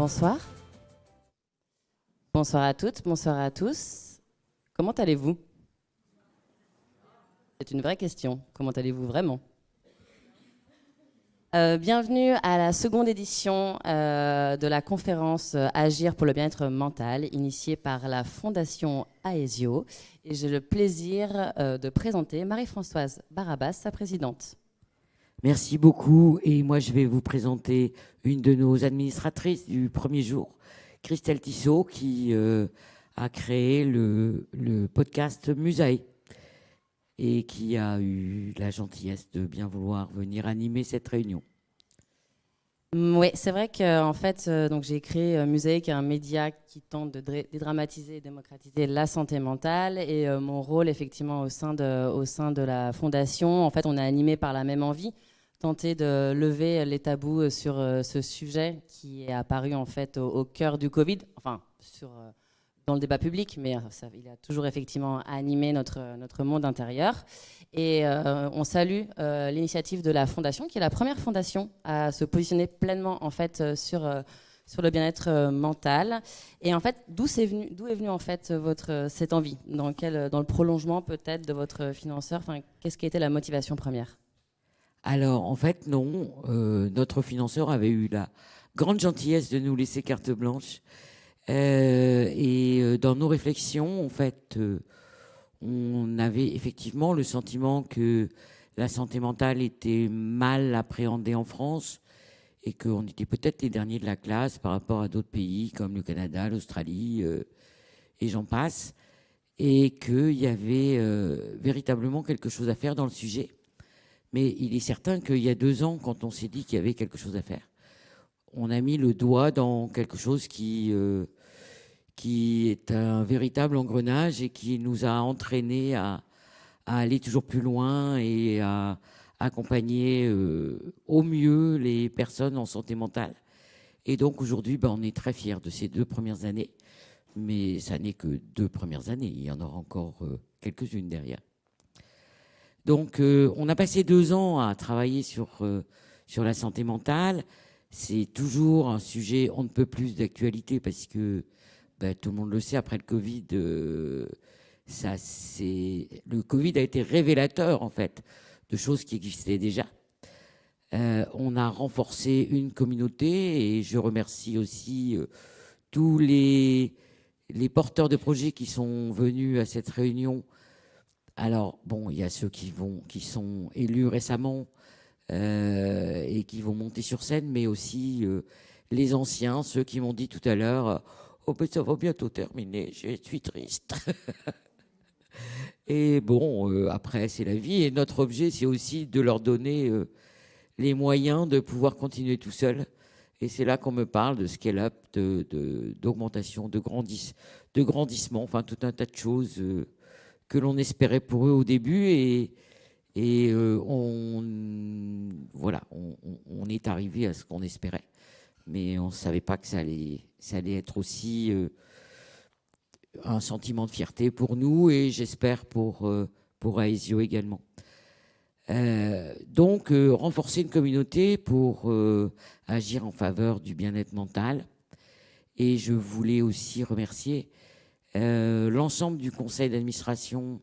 Bonsoir. Bonsoir à toutes, bonsoir à tous. Comment allez-vous? C'est une vraie question. Comment allez-vous vraiment? Bienvenue à la seconde édition de la conférence Agir pour le bien-être mental, initiée par la Fondation Aesio. Et j'ai le plaisir de présenter Marie-Françoise Barabas, sa présidente. Merci beaucoup. Et moi, je vais vous présenter une de nos administratrices du premier jour, Christelle Tissot, qui a créé le podcast Musae et qui a eu la gentillesse de bien vouloir venir animer cette réunion. Oui, c'est vrai qu'en fait, donc j'ai créé Musae, qui est un média qui tente de dédramatiser et démocratiser la santé mentale. Et mon rôle, effectivement, au sein de la fondation, en fait, on est animé par la même envie, tenter de lever les tabous sur ce sujet qui est apparu en fait au cœur du Covid, enfin dans le débat public, mais il a toujours effectivement animé notre monde intérieur. Et on salue l'initiative de la Fondation, qui est la première fondation à se positionner pleinement en fait sur le bien-être mental. Et en fait, d'où est venue en fait cette envie, dans le prolongement peut-être de votre financeur, enfin, qu'est-ce qui a été la motivation première? Alors, en fait, non. Notre financeur avait eu la grande gentillesse de nous laisser carte blanche. Et dans nos réflexions, en fait, on avait effectivement le sentiment que la santé mentale était mal appréhendée en France et qu'on était peut-être les derniers de la classe par rapport à d'autres pays comme le Canada, l'Australie et j'en passe. Et qu'il y avait véritablement quelque chose à faire dans le sujet. Mais il est certain qu'il y a 2 ans, quand on s'est dit qu'il y avait quelque chose à faire, on a mis le doigt dans quelque chose qui est un véritable engrenage et qui nous a entraînés à aller toujours plus loin et à accompagner au mieux les personnes en santé mentale. Et donc aujourd'hui, on est très fiers de ces 2 premières années. Mais ça n'est que 2 premières années. Il y en aura encore quelques-unes derrière. Donc, on a passé 2 ans à travailler sur la santé mentale. C'est toujours un sujet on ne peut plus d'actualité parce que tout le monde le sait, après le Covid, le Covid a été révélateur, en fait, de choses qui existaient déjà. On a renforcé une communauté et je remercie aussi tous les porteurs de projets qui sont venus à cette réunion. Alors, bon, il y a ceux qui sont élus récemment et qui vont monter sur scène, mais aussi les anciens, ceux qui m'ont dit tout à l'heure « Oh, ben ça va bientôt terminer, je suis triste. » Et bon, après, c'est la vie. Et notre objet, c'est aussi de leur donner les moyens de pouvoir continuer tout seul. Et c'est là qu'on me parle de scale-up, d'augmentation, de grandissement, enfin tout un tas de choses que l'on espérait pour eux au début. Et on est arrivé à ce qu'on espérait. Mais on ne savait pas que ça allait être aussi un sentiment de fierté pour nous et j'espère pour Aesio également. Donc, renforcer une communauté pour agir en faveur du bien-être mental. Et je voulais aussi remercier l'ensemble du conseil d'administration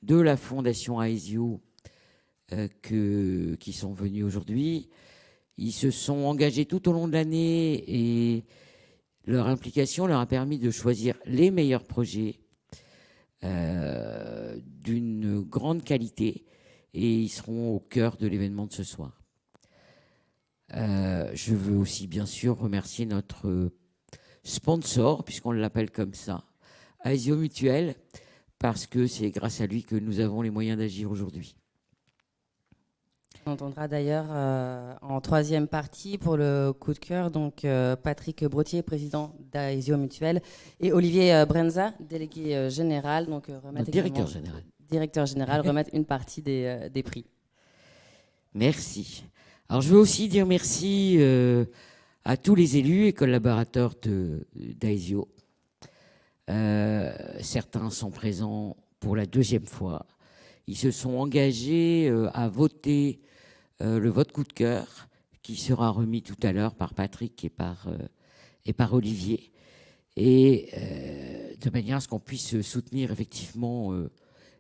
de la Fondation Aesio qui sont venus aujourd'hui. Ils se sont engagés tout au long de l'année et leur implication leur a permis de choisir les meilleurs projets d'une grande qualité et ils seront au cœur de l'événement de ce soir. Je veux aussi bien sûr remercier notre sponsor, puisqu'on l'appelle comme ça, Aesio Mutuel, parce que c'est grâce à lui que nous avons les moyens d'agir aujourd'hui. On entendra d'ailleurs en troisième partie pour le coup de cœur, donc Patrick Brottier, président d'Aesio Mutuel, et Olivier Brenza, délégué général, donc directeur général, remettre une partie des prix. Merci. Alors je veux aussi dire merci à tous les élus et collaborateurs d'Aesio. Certains sont présents pour la 2e fois. Ils se sont engagés à voter le vote coup de cœur qui sera remis tout à l'heure par Patrick et par et par Olivier, et de manière à ce qu'on puisse soutenir effectivement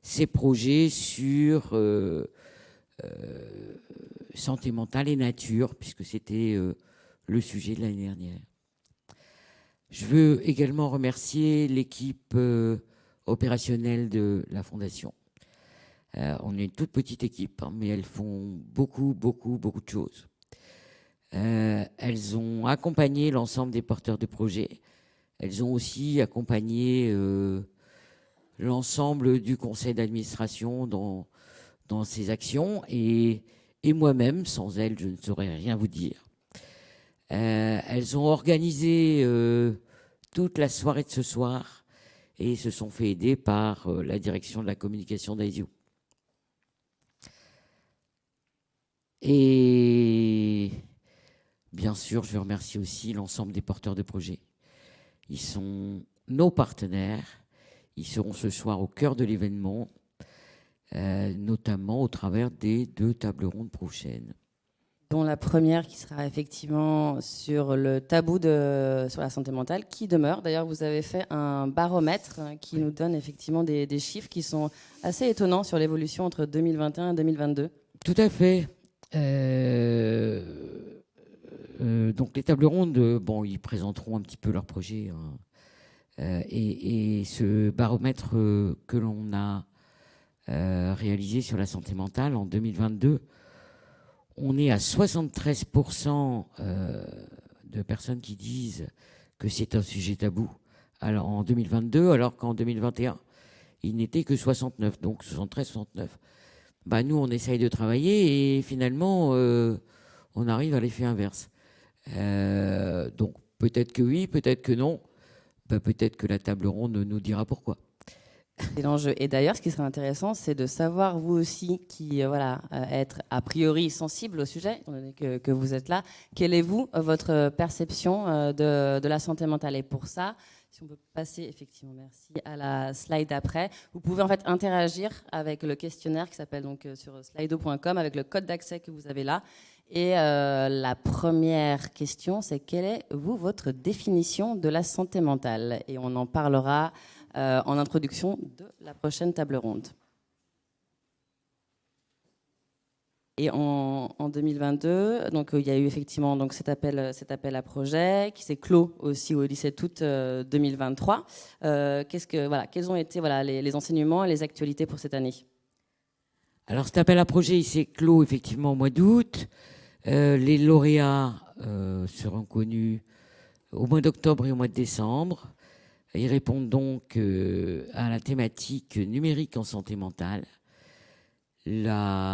ces projets sur santé mentale et nature, puisque c'était le sujet de l'année dernière. Je veux également remercier l'équipe opérationnelle de la Fondation. On est une toute petite équipe, hein, mais elles font beaucoup de choses. Elles ont accompagné l'ensemble des porteurs de projets. Elles ont aussi accompagné l'ensemble du conseil d'administration dans ces actions. Et moi-même, sans elles, je ne saurais rien vous dire. Elles ont organisé toute la soirée de ce soir et se sont fait aider par la direction de la communication d'Aesio. Et bien sûr, je veux remercier aussi l'ensemble des porteurs de projets. Ils sont nos partenaires. Ils seront ce soir au cœur de l'événement, notamment au travers des 2 tables rondes prochaines. Dont la première qui sera effectivement sur le tabou sur la santé mentale, qui demeure. D'ailleurs, vous avez fait un baromètre qui nous donne effectivement des chiffres qui sont assez étonnants sur l'évolution entre 2021 et 2022. Tout à fait. Donc les tables rondes, bon, ils présenteront un petit peu leur projet. Hein. Et ce baromètre que l'on a réalisé sur la santé mentale en 2022, on est à 73% de personnes qui disent que c'est un sujet tabou. Alors en 2022, alors qu'en 2021, il n'était que 69, donc 73-69. Bah, nous, on essaye de travailler et finalement, on arrive à l'effet inverse. Donc peut-être que oui, peut-être que non. Bah, peut-être que la table ronde nous dira pourquoi. C'est l'enjeu. Et d'ailleurs, ce qui serait intéressant, c'est de savoir, vous aussi, qui être a priori sensible au sujet, étant donné que vous êtes là, quelle est, vous, votre perception de la santé mentale? Et pour ça, si on peut passer, effectivement, merci, à la slide d'après, vous pouvez en fait interagir avec le questionnaire qui s'appelle donc sur slido.com, avec le code d'accès que vous avez là. Et la première question, c'est quelle est, vous, votre définition de la santé mentale? Et on en parlera en introduction de la prochaine table ronde. Et en 2022, donc, il y a eu effectivement donc, cet appel à projet qui s'est clos aussi au lycée d'août 2023. Quels ont été les enseignements et les actualités pour cette année? Alors cet appel à projet, il s'est clos effectivement au mois d'août. Les lauréats seront connus au mois d'octobre et au mois de décembre. Ils répondent donc à la thématique numérique en santé mentale. Les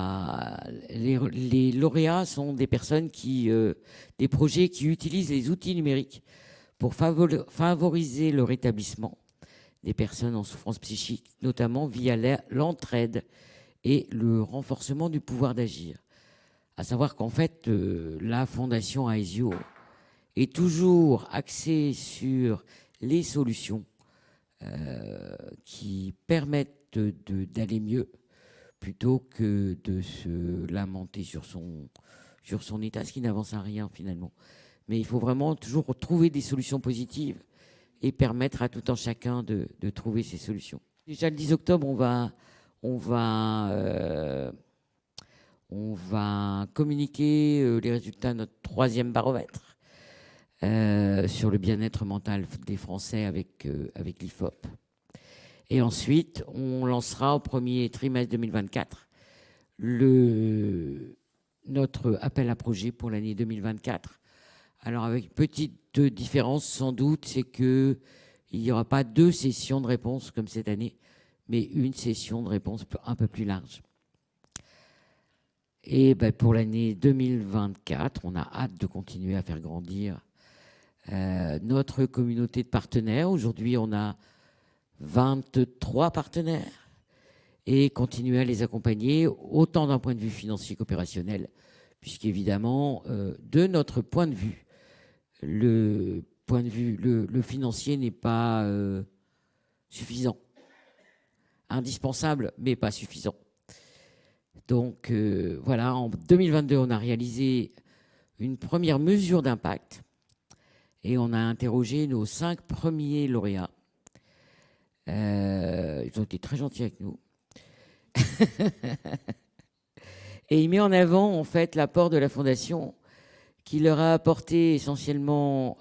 lauréats sont des personnes des projets qui utilisent les outils numériques pour favoriser le rétablissement des personnes en souffrance psychique, notamment via l'entraide et le renforcement du pouvoir d'agir. À savoir qu'en fait, la Fondation Aesio est toujours axée sur les solutions qui permettent d'aller mieux plutôt que de se lamenter sur son état, ce qui n'avance à rien finalement. Mais il faut vraiment toujours trouver des solutions positives et permettre à tout un chacun de trouver ces solutions. Déjà le 10 octobre, on va communiquer les résultats de notre 3e baromètre sur le bien-être mental des Français avec l'IFOP. Et ensuite, on lancera au premier trimestre 2024 notre appel à projet pour l'année 2024. Alors avec une petite différence sans doute, c'est qu'il n'y aura pas 2 sessions de réponse comme cette année, mais une session de réponse un peu plus large. Et ben, pour l'année 2024, on a hâte de continuer à faire grandir notre communauté de partenaires. Aujourd'hui, on a 23 partenaires et continuer à les accompagner autant d'un point de vue financier qu'opérationnel, puisqu'évidemment, de notre point de vue, le financier n'est pas suffisant. Indispensable, mais pas suffisant. Donc voilà, en 2022, on a réalisé une première mesure d'impact. Et on a interrogé nos 5 premiers lauréats. Ils ont été très gentils avec nous. Et il met en avant, en fait, l'apport de la Fondation qui leur a apporté essentiellement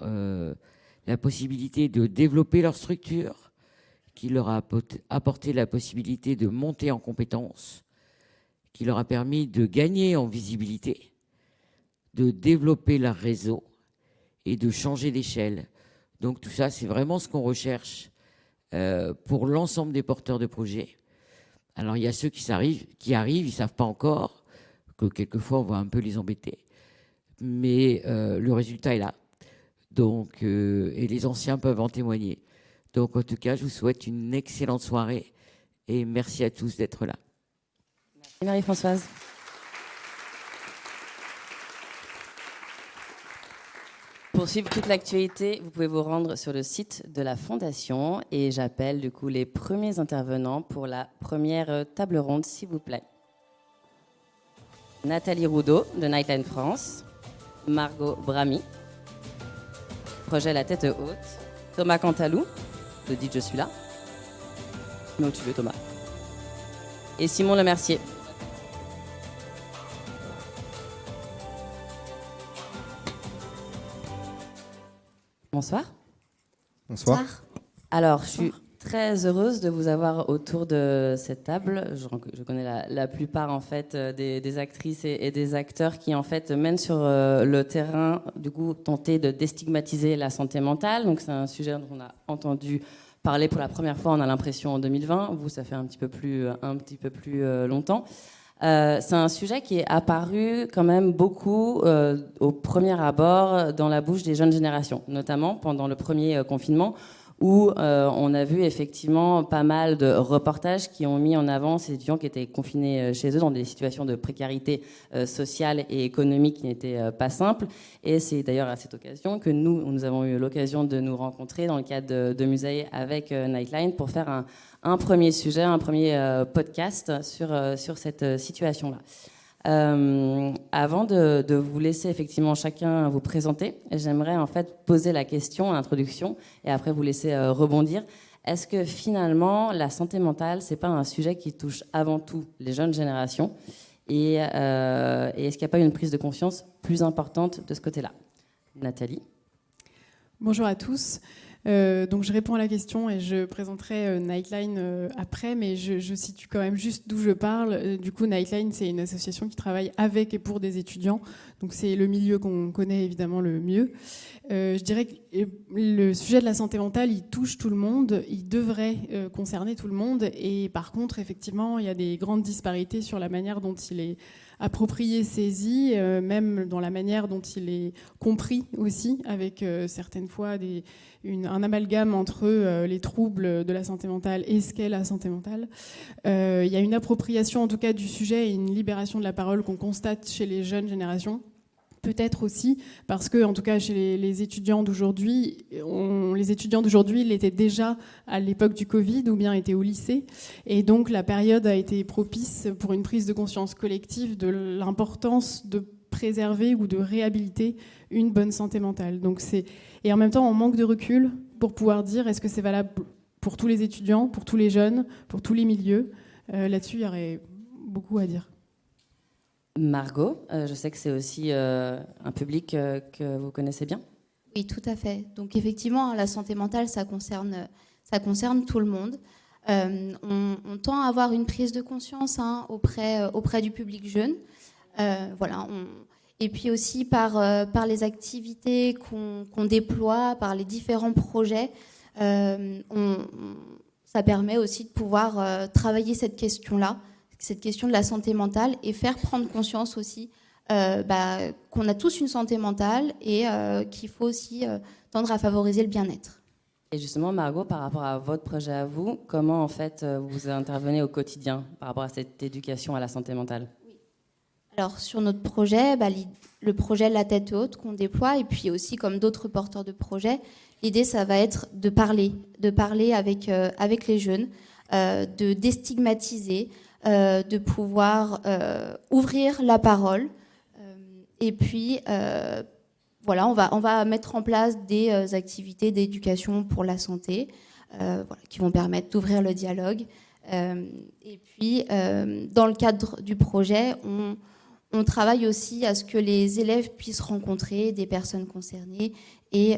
la possibilité de développer leur structure, qui leur a apporté la possibilité de monter en compétences, qui leur a permis de gagner en visibilité, de développer leur réseau et de changer d'échelle. Donc tout ça, c'est vraiment ce qu'on recherche pour l'ensemble des porteurs de projets. Alors il y a ceux qui arrivent, ils ne savent pas encore, que quelquefois on va un peu les embêter, mais le résultat est là. Donc, et les anciens peuvent en témoigner. Donc en tout cas, je vous souhaite une excellente soirée et merci à tous d'être là. Merci Marie-Françoise. Pour suivre toute l'actualité, vous pouvez vous rendre sur le site de la Fondation et j'appelle du coup les premiers intervenants pour la première table ronde, s'il vous plaît. Nathalie Roudot de Nightline France, Margot Bramy, projet La Tête Haute, Thomas Cantalou, de Dites Je suis là, mais où tu veux Thomas, et Simon Lemercier. Bonsoir. Bonsoir. Alors, je suis très heureuse de vous avoir autour de cette table. Je connais la plupart en fait des actrices et des acteurs qui en fait mènent sur le terrain, du coup, tenter de déstigmatiser la santé mentale. Donc, c'est un sujet dont on a entendu parler pour la première fois, on a l'impression, en 2020. Vous, ça fait un petit peu plus longtemps. C'est un sujet qui est apparu quand même beaucoup au premier abord dans la bouche des jeunes générations, notamment pendant le premier confinement où on a vu effectivement pas mal de reportages qui ont mis en avant ces étudiants qui étaient confinés chez eux dans des situations de précarité sociale et économique qui n'étaient pas simples. Et c'est d'ailleurs à cette occasion que nous avons eu l'occasion de nous rencontrer dans le cadre de Musée avec Nightline pour faire un premier sujet, un premier podcast sur cette situation-là. Avant de vous laisser effectivement chacun vous présenter, j'aimerais en fait poser la question à l'introduction et après vous laisser rebondir. Est-ce que finalement la santé mentale, c'est pas un sujet qui touche avant tout les jeunes générations et est-ce qu'il n'y a pas une prise de conscience plus importante de ce côté-là? Nathalie. Bonjour à tous. Donc je réponds à la question et je présenterai Nightline après, mais je situe quand même juste d'où je parle. Du coup, Nightline, c'est une association qui travaille avec et pour des étudiants. Donc c'est le milieu qu'on connaît évidemment le mieux. Je dirais que le sujet de la santé mentale, il touche tout le monde, il devrait concerner tout le monde. Et par contre, effectivement, il y a des grandes disparités sur la manière dont il est approprié, saisi, même dans la manière dont il est compris aussi, avec certaines fois un amalgame entre les troubles de la santé mentale et ce qu'est la santé mentale. Il y a une appropriation en tout cas du sujet et une libération de la parole qu'on constate chez les jeunes générations. Peut-être aussi parce que, en tout cas, chez les étudiants d'aujourd'hui, les étudiants d'aujourd'hui l'étaient déjà à l'époque du Covid ou bien étaient au lycée. Et donc, la période a été propice pour une prise de conscience collective de l'importance de préserver ou de réhabiliter une bonne santé mentale. Et en même temps, on manque de recul pour pouvoir dire est-ce que c'est valable pour tous les étudiants, pour tous les jeunes, pour tous les milieux. Là-dessus, il y aurait beaucoup à dire. Margot, je sais que c'est aussi un public que vous connaissez bien. Oui, tout à fait. Donc effectivement, la santé mentale, ça concerne tout le monde. On tend à avoir une prise de conscience auprès du public jeune. Voilà. Et puis aussi par les activités qu'on déploie, par les différents projets, ça permet aussi de pouvoir travailler cette question-là, cette question de la santé mentale et faire prendre conscience aussi qu'on a tous une santé mentale et qu'il faut aussi tendre à favoriser le bien-être. Et justement, Margot, par rapport à votre projet à vous, comment en fait vous intervenez au quotidien par rapport à cette éducation à la santé mentale? Oui. Alors sur notre projet, le projet La Tête Haute qu'on déploie, et puis aussi comme d'autres porteurs de projets, l'idée ça va être de parler avec les jeunes, de déstigmatiser, de pouvoir ouvrir la parole et puis voilà, on va mettre en place des activités d'éducation pour la santé voilà, qui vont permettre d'ouvrir le dialogue. Et puis, dans le cadre du projet, on travaille aussi à ce que les élèves puissent rencontrer des personnes concernées et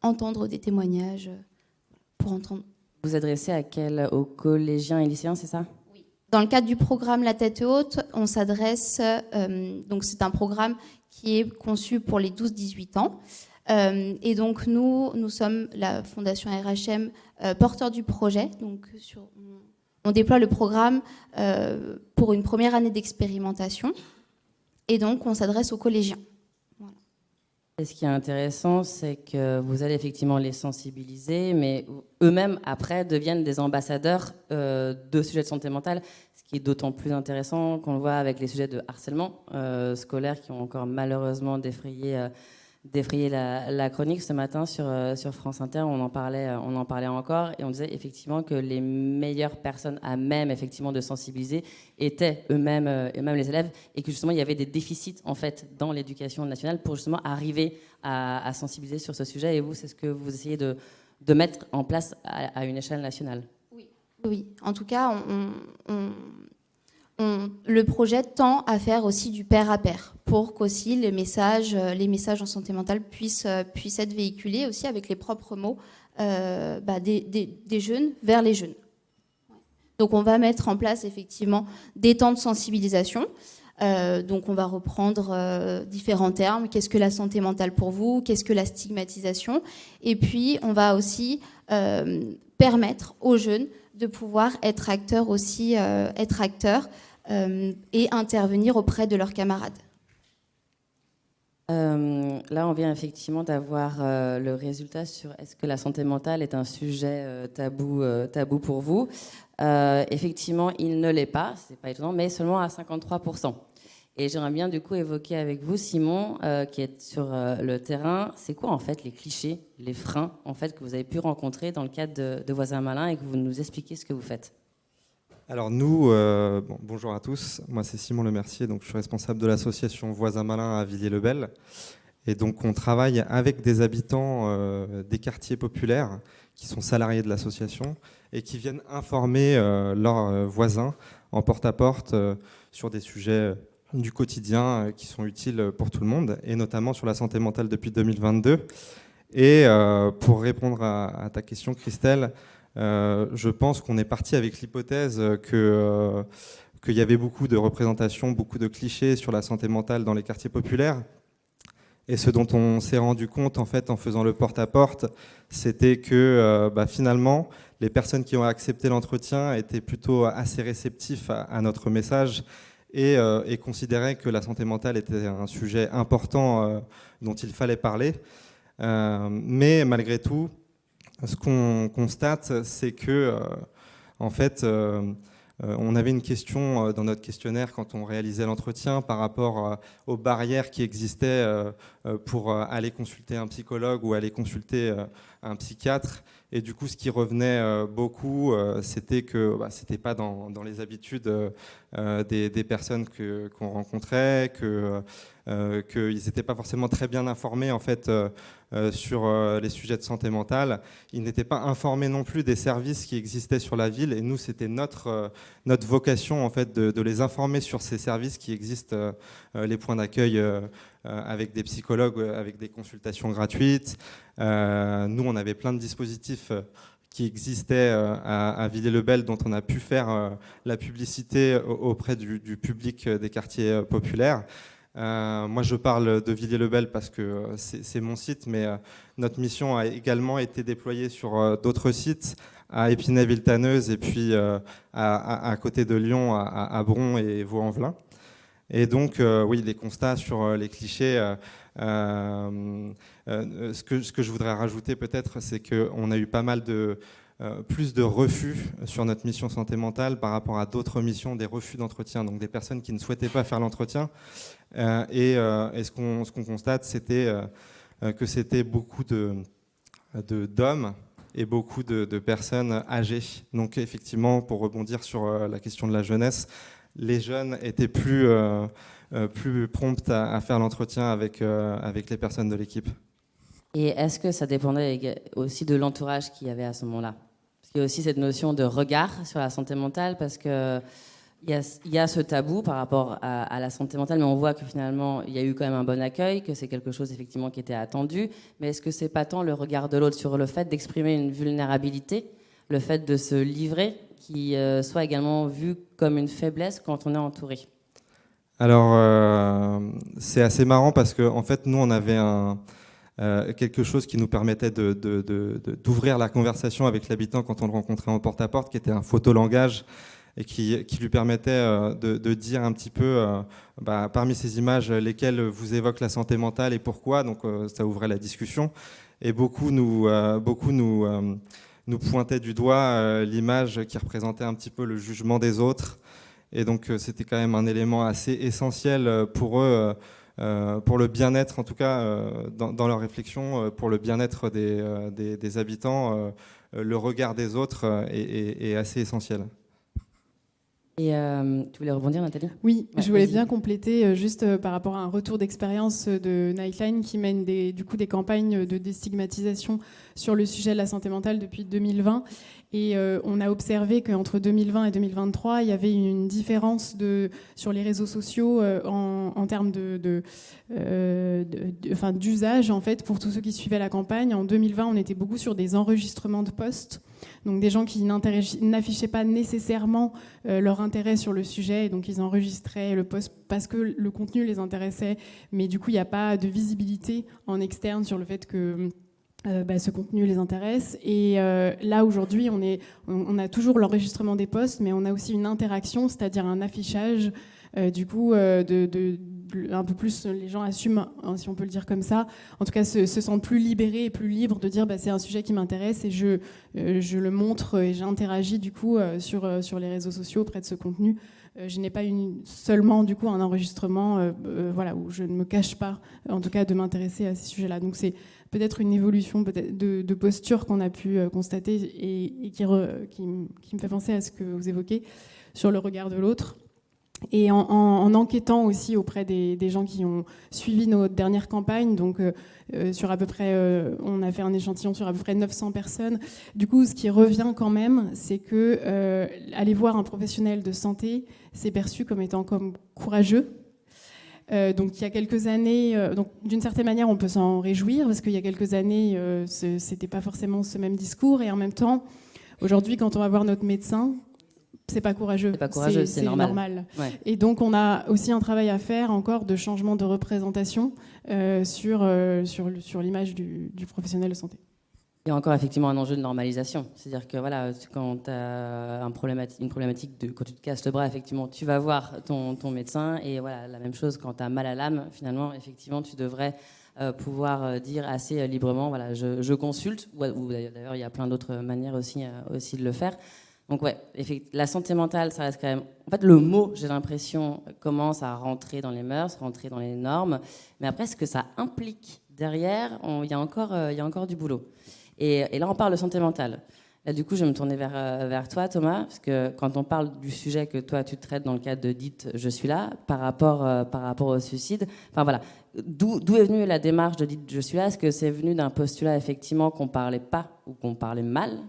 entendre des témoignages pour entendre. Vous adressez aux collégiens et lycéens, c'est ça? Oui. Dans le cadre du programme La Tête Haute, on s'adresse, donc c'est un programme qui est conçu pour les 12-18 ans. Et donc nous sommes la Fondation RHM porteur du projet. Donc on déploie le programme pour une première année d'expérimentation. Et donc on s'adresse aux collégiens. Voilà. Et ce qui est intéressant, c'est que vous allez effectivement les sensibiliser, mais eux-mêmes, après, deviennent des ambassadeurs de sujets de santé mentale, ce qui est d'autant plus intéressant qu'on le voit avec les sujets de harcèlement scolaire qui ont encore malheureusement défrayé la chronique ce matin sur France Inter. On en parlait encore, et on disait effectivement que les meilleures personnes à même effectivement de sensibiliser étaient eux-mêmes les élèves, et que justement il y avait des déficits en fait dans l'éducation nationale pour justement arriver à sensibiliser sur ce sujet. Et vous, c'est ce que vous essayez de mettre en place à une échelle nationale. Oui. En tout cas, le projet tend à faire aussi du pair à pair pour qu'aussi les messages en santé mentale puissent être véhiculés aussi avec les propres mots des jeunes vers les jeunes. Donc on va mettre en place effectivement des temps de sensibilisation. Donc on va reprendre différents termes. Qu'est-ce que la santé mentale pour vous? Qu'est-ce que la stigmatisation? Et puis on va aussi permettre aux jeunes de pouvoir être acteurs aussi, et intervenir auprès de leurs camarades. Là, on vient effectivement d'avoir le résultat sur est-ce que la santé mentale est un sujet tabou pour vous. Effectivement, il ne l'est pas, c'est pas étonnant, mais seulement à 53%. Et j'aimerais bien du coup évoquer avec vous, Simon, qui est sur le terrain, c'est quoi en fait les clichés, les freins en fait que vous avez pu rencontrer dans le cadre de Voisins Malins, et que vous nous expliquez ce que vous faites. Alors nous, bonjour à tous, moi c'est Simon Lemercier, donc je suis responsable de l'association Voisins Malins à Villiers-le-Bel. Et donc on travaille avec des habitants des quartiers populaires qui sont salariés de l'association et qui viennent informer leurs voisins en porte-à-porte sur des sujets du quotidien qui sont utiles pour tout le monde, et notamment sur la santé mentale depuis 2022. Et pour répondre à ta question, Christelle, je pense qu'on est parti avec l'hypothèse qu'il y avait beaucoup de représentations, beaucoup de clichés sur la santé mentale dans les quartiers populaires. Et ce dont on s'est rendu compte en fait en faisant le porte-à-porte, c'était que finalement, les personnes qui ont accepté l'entretien étaient plutôt assez réceptifs à notre message et considéraient que la santé mentale était un sujet important dont il fallait parler. Mais malgré tout, ce qu'on constate, c'est que en fait, on avait une question dans notre questionnaire quand on réalisait l'entretien par rapport aux barrières qui existaient pour aller consulter un psychologue ou aller consulter un psychiatre. Et du coup, ce qui revenait beaucoup, c'était que c'était pas dans les habitudes des personnes qu'on rencontrait, qu'ils n'étaient pas forcément très bien informés en fait sur les sujets de santé mentale. Ils n'étaient pas informés non plus des services qui existaient sur la ville. Et nous, c'était notre vocation en fait de les informer sur ces services qui existent, les points d'accueil avec des psychologues, avec des consultations gratuites. Nous, on avait plein de dispositifs qui existaient à Villiers-le-Bel, dont on a pu faire la publicité auprès du public des quartiers populaires. Moi, je parle de Villiers-le-Bel parce que c'est mon site, mais notre mission a également été déployée sur d'autres sites, à Épinay-Villetaneuse et puis à côté de Lyon, à Bron et Vaux-en-Velin. Et donc, oui, les constats sur les clichés, ce que je voudrais rajouter peut-être, c'est qu'on a eu pas mal plus de refus sur notre mission santé mentale par rapport à d'autres missions, des refus d'entretien, donc des personnes qui ne souhaitaient pas faire l'entretien. Et ce qu'on constate, c'était que c'était beaucoup d'hommes et beaucoup de personnes âgées. Donc effectivement, pour rebondir sur la question de la jeunesse, les jeunes étaient plus plus prompte à faire l'entretien avec les personnes de l'équipe. Et est-ce que ça dépendait aussi de l'entourage qu'il y avait à ce moment-là? Parce qu'il y a aussi cette notion de regard sur la santé mentale, parce que il y a ce tabou par rapport à la santé mentale, mais on voit que finalement, il y a eu quand même un bon accueil, que c'est quelque chose effectivement qui était attendu. Mais est-ce que c'est pas tant le regard de l'autre sur le fait d'exprimer une vulnérabilité, le fait de se livrer, qui soit également vu comme une faiblesse quand on est entouré? Alors, c'est assez marrant parce que en fait, nous, on avait quelque chose qui nous permettait d'ouvrir la conversation avec l'habitant quand on le rencontrait en porte-à-porte, qui était un photolangage et qui lui permettait de dire un petit peu, parmi ces images, lesquelles vous évoquent la santé mentale et pourquoi. Donc ça ouvrait la discussion. Et beaucoup nous pointaient du doigt l'image qui représentait un petit peu le jugement des autres. Et donc c'était quand même un élément assez essentiel pour eux, pour le bien-être, en tout cas dans leur réflexion, pour le bien-être des habitants. Le regard des autres est assez essentiel. Et tu voulais rebondir, Nathalie? Oui, Ouais, je voulais vas-y. bien compléter juste par rapport à un retour d'expérience de Nightline qui mène des campagnes de déstigmatisation sur le sujet de la santé mentale depuis 2020. Et on a observé qu'entre 2020 et 2023, il y avait une différence sur les réseaux sociaux en termes d'usage en fait, pour tous ceux qui suivaient la campagne. En 2020, on était beaucoup sur des enregistrements de posts. Donc des gens qui n'affichaient pas nécessairement leur intérêt sur le sujet, et donc ils enregistraient le post parce que le contenu les intéressait, mais du coup il n'y a pas de visibilité en externe sur le fait que ce contenu les intéresse. Et là aujourd'hui on a toujours l'enregistrement des posts, mais on a aussi une interaction, c'est-à-dire un affichage un peu plus, les gens assument, hein, si on peut le dire comme ça, en tout cas se sentent plus libérés et plus libres de dire c'est un sujet qui m'intéresse et je le montre et j'interagis du coup sur les réseaux sociaux auprès de ce contenu. Je n'ai pas seulement du coup un enregistrement où je ne me cache pas, en tout cas, de m'intéresser à ces sujets-là. Donc c'est peut-être une évolution de posture qu'on a pu constater et qui me fait penser à ce que vous évoquez sur le regard de l'autre. Et en enquêtant aussi auprès des gens qui ont suivi nos dernières campagnes, donc sur à peu près, on a fait un échantillon sur à peu près 900 personnes. Du coup, ce qui revient quand même, c'est que aller voir un professionnel de santé, c'est perçu comme étant comme courageux. Donc il y a quelques années, donc d'une certaine manière, on peut s'en réjouir parce qu'il y a quelques années, c'était pas forcément ce même discours. Et en même temps, aujourd'hui, quand on va voir notre médecin, c'est pas courageux. C'est pas courageux, c'est normal. Ouais. Et donc, on a aussi un travail à faire encore de changement de représentation sur l'image du professionnel de santé. Il y a encore effectivement un enjeu de normalisation. C'est-à-dire que voilà, quand tu as une problématique quand tu te casses le bras, effectivement, tu vas voir ton médecin. Et voilà, la même chose quand tu as mal à l'âme, finalement, effectivement, tu devrais pouvoir dire assez librement, voilà, je consulte. Ou d'ailleurs, il y a plein d'autres manières aussi de le faire. Donc ouais, la santé mentale, ça reste quand même... En fait, le mot, j'ai l'impression, commence à rentrer dans les mœurs, rentrer dans les normes. Mais après, ce que ça implique derrière, il y a encore du boulot. Et là, on parle de santé mentale. Là, du coup, je vais me tourner vers toi, Thomas, parce que quand on parle du sujet que toi, tu traites dans le cadre de Dites Je suis là, par rapport au suicide, enfin voilà, d'où est venue la démarche de Dites Je suis là? Est-ce que c'est venu d'un postulat, effectivement, qu'on parlait pas ou qu'on parlait mal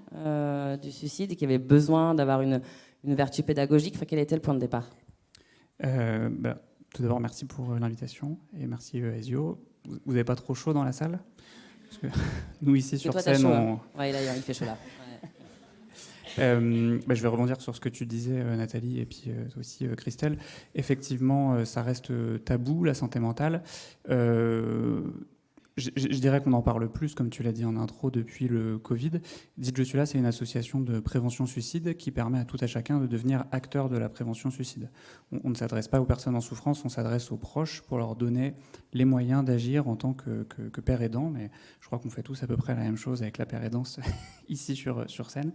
du suicide et qu'il y avait besoin d'avoir une vertu pédagogique? Enfin, quel était le point de départ? Tout d'abord, merci pour l'invitation et merci Ezio. Vous n'avez pas trop chaud dans la salle? Parce que nous, ici, sur scène, Ouais, là, il fait chaud, là. Je vais rebondir sur ce que tu disais, Nathalie, et puis toi aussi, Christelle. Effectivement, ça reste tabou, la santé mentale. Je dirais qu'on en parle plus, comme tu l'as dit en intro, depuis le Covid. Dites Je suis là, c'est une association de prévention suicide qui permet à tout à chacun de devenir acteur de la prévention suicide. On ne s'adresse pas aux personnes en souffrance, on s'adresse aux proches pour leur donner les moyens d'agir en tant que père aidant. Mais je crois qu'on fait tous à peu près la même chose avec la père aidance ici sur scène.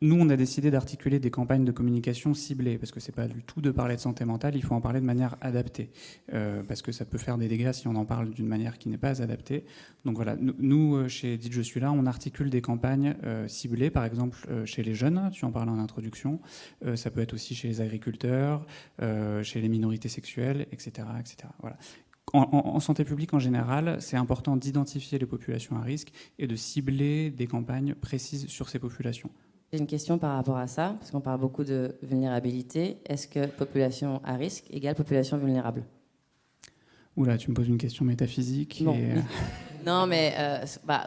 Nous, Nous, on a décidé d'articuler des campagnes de communication ciblées, parce que c'est pas du tout de parler de santé mentale, il faut en parler de manière adaptée, parce que ça peut faire des dégâts si on en parle d'une manière qui n'est pas adaptée. Donc voilà, nous, chez Dites Je suis là, on articule des campagnes ciblées, par exemple chez les jeunes, tu en parlais en introduction, ça peut être aussi chez les agriculteurs, chez les minorités sexuelles, etc. etc. Voilà. En santé publique en général, c'est important d'identifier les populations à risque et de cibler des campagnes précises sur ces populations. J'ai une question par rapport à ça, parce qu'on parle beaucoup de vulnérabilité. Est-ce que population à risque égale population vulnérable ? Oula, tu me poses une question métaphysique. Non, non mais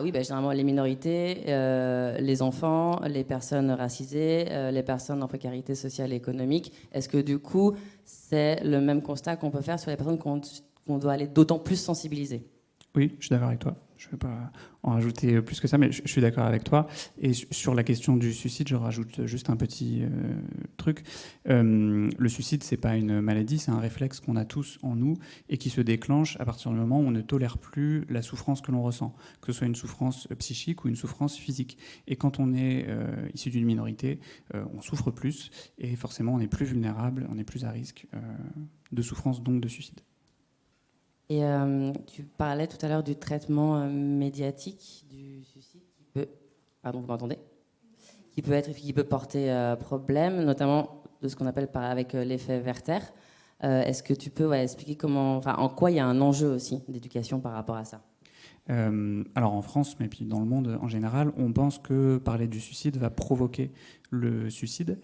généralement les minorités, les enfants, les personnes racisées, les personnes en précarité sociale et économique. Est-ce que du coup, c'est le même constat qu'on peut faire sur les personnes qu'on doit aller d'autant plus sensibiliser ? Oui, je suis d'accord avec toi. Je ne vais pas en rajouter plus que ça, mais je suis d'accord avec toi. Et sur la question du suicide, je rajoute juste un petit truc. Le suicide, ce n'est pas une maladie, c'est un réflexe qu'on a tous en nous et qui se déclenche à partir du moment où on ne tolère plus la souffrance que l'on ressent, que ce soit une souffrance psychique ou une souffrance physique. Et quand on est issu d'une minorité, on souffre plus et forcément on est plus vulnérable, on est plus à risque de souffrance, donc de suicide. Et tu parlais tout à l'heure du traitement médiatique du suicide qui peut, pardon, vous m'entendez ? Qui peut porter problème, notamment de ce qu'on appelle avec l'effet Werther. Est-ce que tu peux expliquer en quoi il y a un enjeu aussi d'éducation par rapport à ça ? Alors en France, mais puis dans le monde en général, on pense que parler du suicide va provoquer le suicide.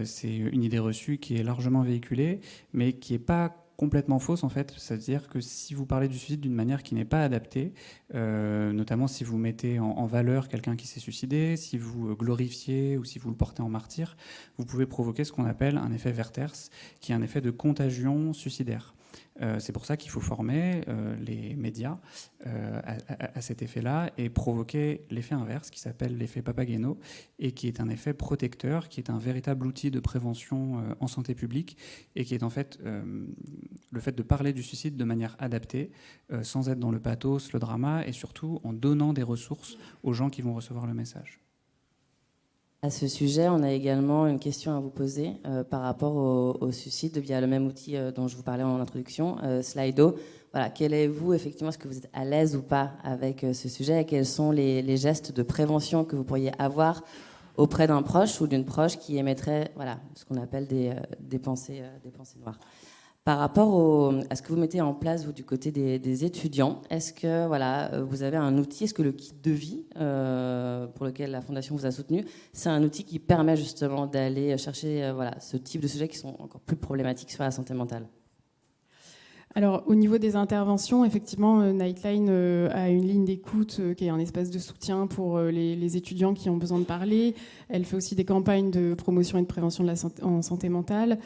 C'est une idée reçue qui est largement véhiculée, mais qui n'est pas complètement fausse en fait, c'est-à-dire que si vous parlez du suicide d'une manière qui n'est pas adaptée, notamment si vous mettez en valeur quelqu'un qui s'est suicidé, si vous glorifiez ou si vous le portez en martyr, vous pouvez provoquer ce qu'on appelle un effet Werther, qui est un effet de contagion suicidaire. C'est pour ça qu'il faut former les médias à cet effet-là et provoquer l'effet inverse qui s'appelle l'effet Papageno et qui est un effet protecteur, qui est un véritable outil de prévention en santé publique et qui est en fait le fait de parler du suicide de manière adaptée, sans être dans le pathos, le drama et surtout en donnant des ressources aux gens qui vont recevoir le message. À ce sujet, on a également une question à vous poser par rapport au suicide via le même outil dont je vous parlais en introduction, Slido. Voilà, quel est vous, effectivement, est-ce que vous êtes à l'aise ou pas avec ce sujet et quels sont les gestes de prévention que vous pourriez avoir auprès d'un proche ou d'une proche qui émettrait ce qu'on appelle des pensées noires. Par rapport à ce que vous mettez en place, vous, du côté des étudiants, est-ce que vous avez un outil, est-ce que le kit de vie pour lequel la Fondation vous a soutenu, c'est un outil qui permet justement d'aller chercher ce type de sujets qui sont encore plus problématiques sur la santé mentale ? Alors, au niveau des interventions, effectivement, Nightline a une ligne d'écoute qui est un espace de soutien pour les étudiants qui ont besoin de parler. Elle fait aussi des campagnes de promotion et de prévention de en santé mentale.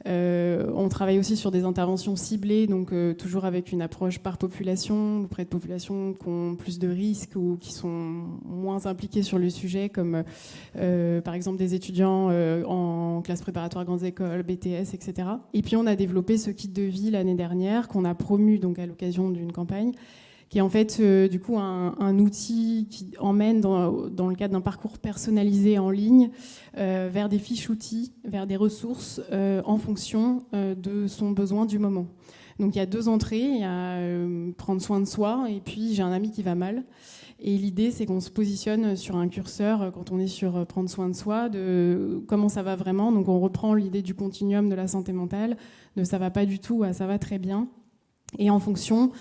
On travaille aussi sur des interventions ciblées, donc toujours avec une approche par population, auprès de populations qui ont plus de risques ou qui sont moins impliquées sur le sujet, comme par exemple des étudiants en classe préparatoire grandes écoles, BTS, etc. Et puis on a développé ce kit de vie l'année dernière, qu'on a promu donc à l'occasion d'une campagne, qui est en fait du coup un outil qui emmène dans le cadre d'un parcours personnalisé en ligne vers des fiches outils, vers des ressources en fonction de son besoin du moment. Donc il y a 2 entrées, il y a prendre soin de soi et puis j'ai un ami qui va mal. Et l'idée, c'est qu'on se positionne sur un curseur quand on est sur prendre soin de soi, de comment ça va vraiment. Donc on reprend l'idée du continuum de la santé mentale, de ça va pas du tout à ça va très bien. Et en fonction,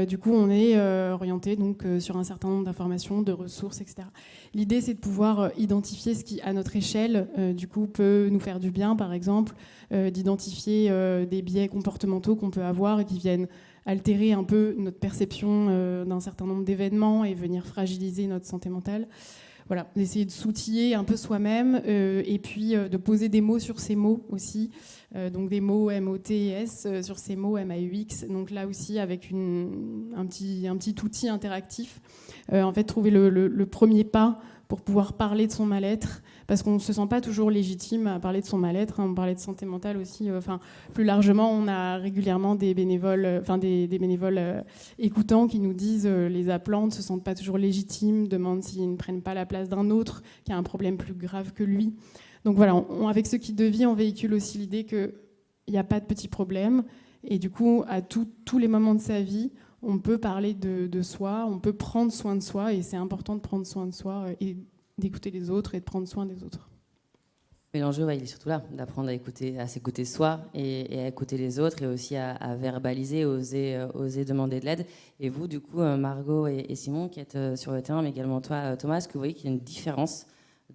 du coup, on est orienté donc, sur un certain nombre d'informations, de ressources, etc. L'idée, c'est de pouvoir identifier ce qui, à notre échelle, du coup, peut nous faire du bien, par exemple, d'identifier des biais comportementaux qu'on peut avoir et qui viennent altérer un peu notre perception d'un certain nombre d'événements et venir fragiliser notre santé mentale. Voilà, d'essayer de s'outiller un peu soi-même et puis de poser des mots sur ces mots aussi. Donc des mots M-O-T-S sur ces mots M-A-U-X. Donc là aussi avec un petit outil interactif. En fait, trouver le premier pas pour pouvoir parler de son mal-être, parce qu'on ne se sent pas toujours légitime à parler de son mal-être. On parlait de santé mentale aussi. Plus largement, on a régulièrement des bénévoles, des bénévoles écoutants qui nous disent les appelants ne se sentent pas toujours légitimes, demandent s'ils ne prennent pas la place d'un autre qui a un problème plus grave que lui. Donc voilà, avec ce kit de vie, on véhicule aussi l'idée qu'il n'y a pas de petits problèmes. Et du coup, à tous les moments de sa vie, on peut parler de soi, on peut prendre soin de soi, et c'est important de prendre soin de soi et d'écouter les autres et de prendre soin des autres. Mais l'enjeu, il est surtout là, d'apprendre à s'écouter soi et à écouter les autres, et aussi à verbaliser, oser demander de l'aide. Et vous, du coup, Margot et Simon, qui êtes sur le terrain, mais également toi, Thomas, est-ce que vous voyez qu'il y a une différence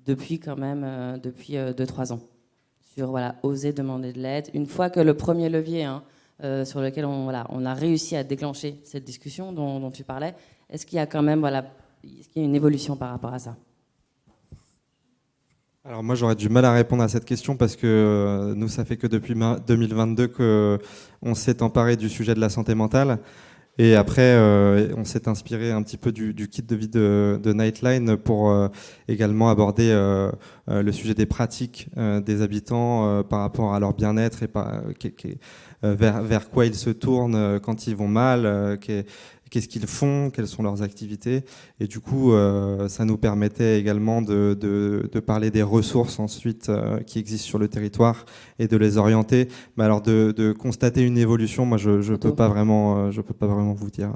depuis 2-3 ans sur oser demander de l'aide, une fois que le premier levier sur lequel on a réussi à déclencher cette discussion dont tu parlais, est-ce qu'il y a quand même est-ce qu'il y a une évolution par rapport à ça? Alors moi j'aurais du mal à répondre à cette question parce que nous ça fait que depuis 2022 qu'on s'est emparé du sujet de la santé mentale, et après on s'est inspiré un petit peu du kit de vie de Nightline pour également aborder le sujet des pratiques des habitants par rapport à leur bien-être et vers quoi ils se tournent quand ils vont mal, qu'est-ce qu'ils font, quelles sont leurs activités. Et du coup, ça nous permettait également de parler des ressources ensuite qui existent sur le territoire et de les orienter. Mais alors de constater une évolution, moi je peux pas vraiment vous dire.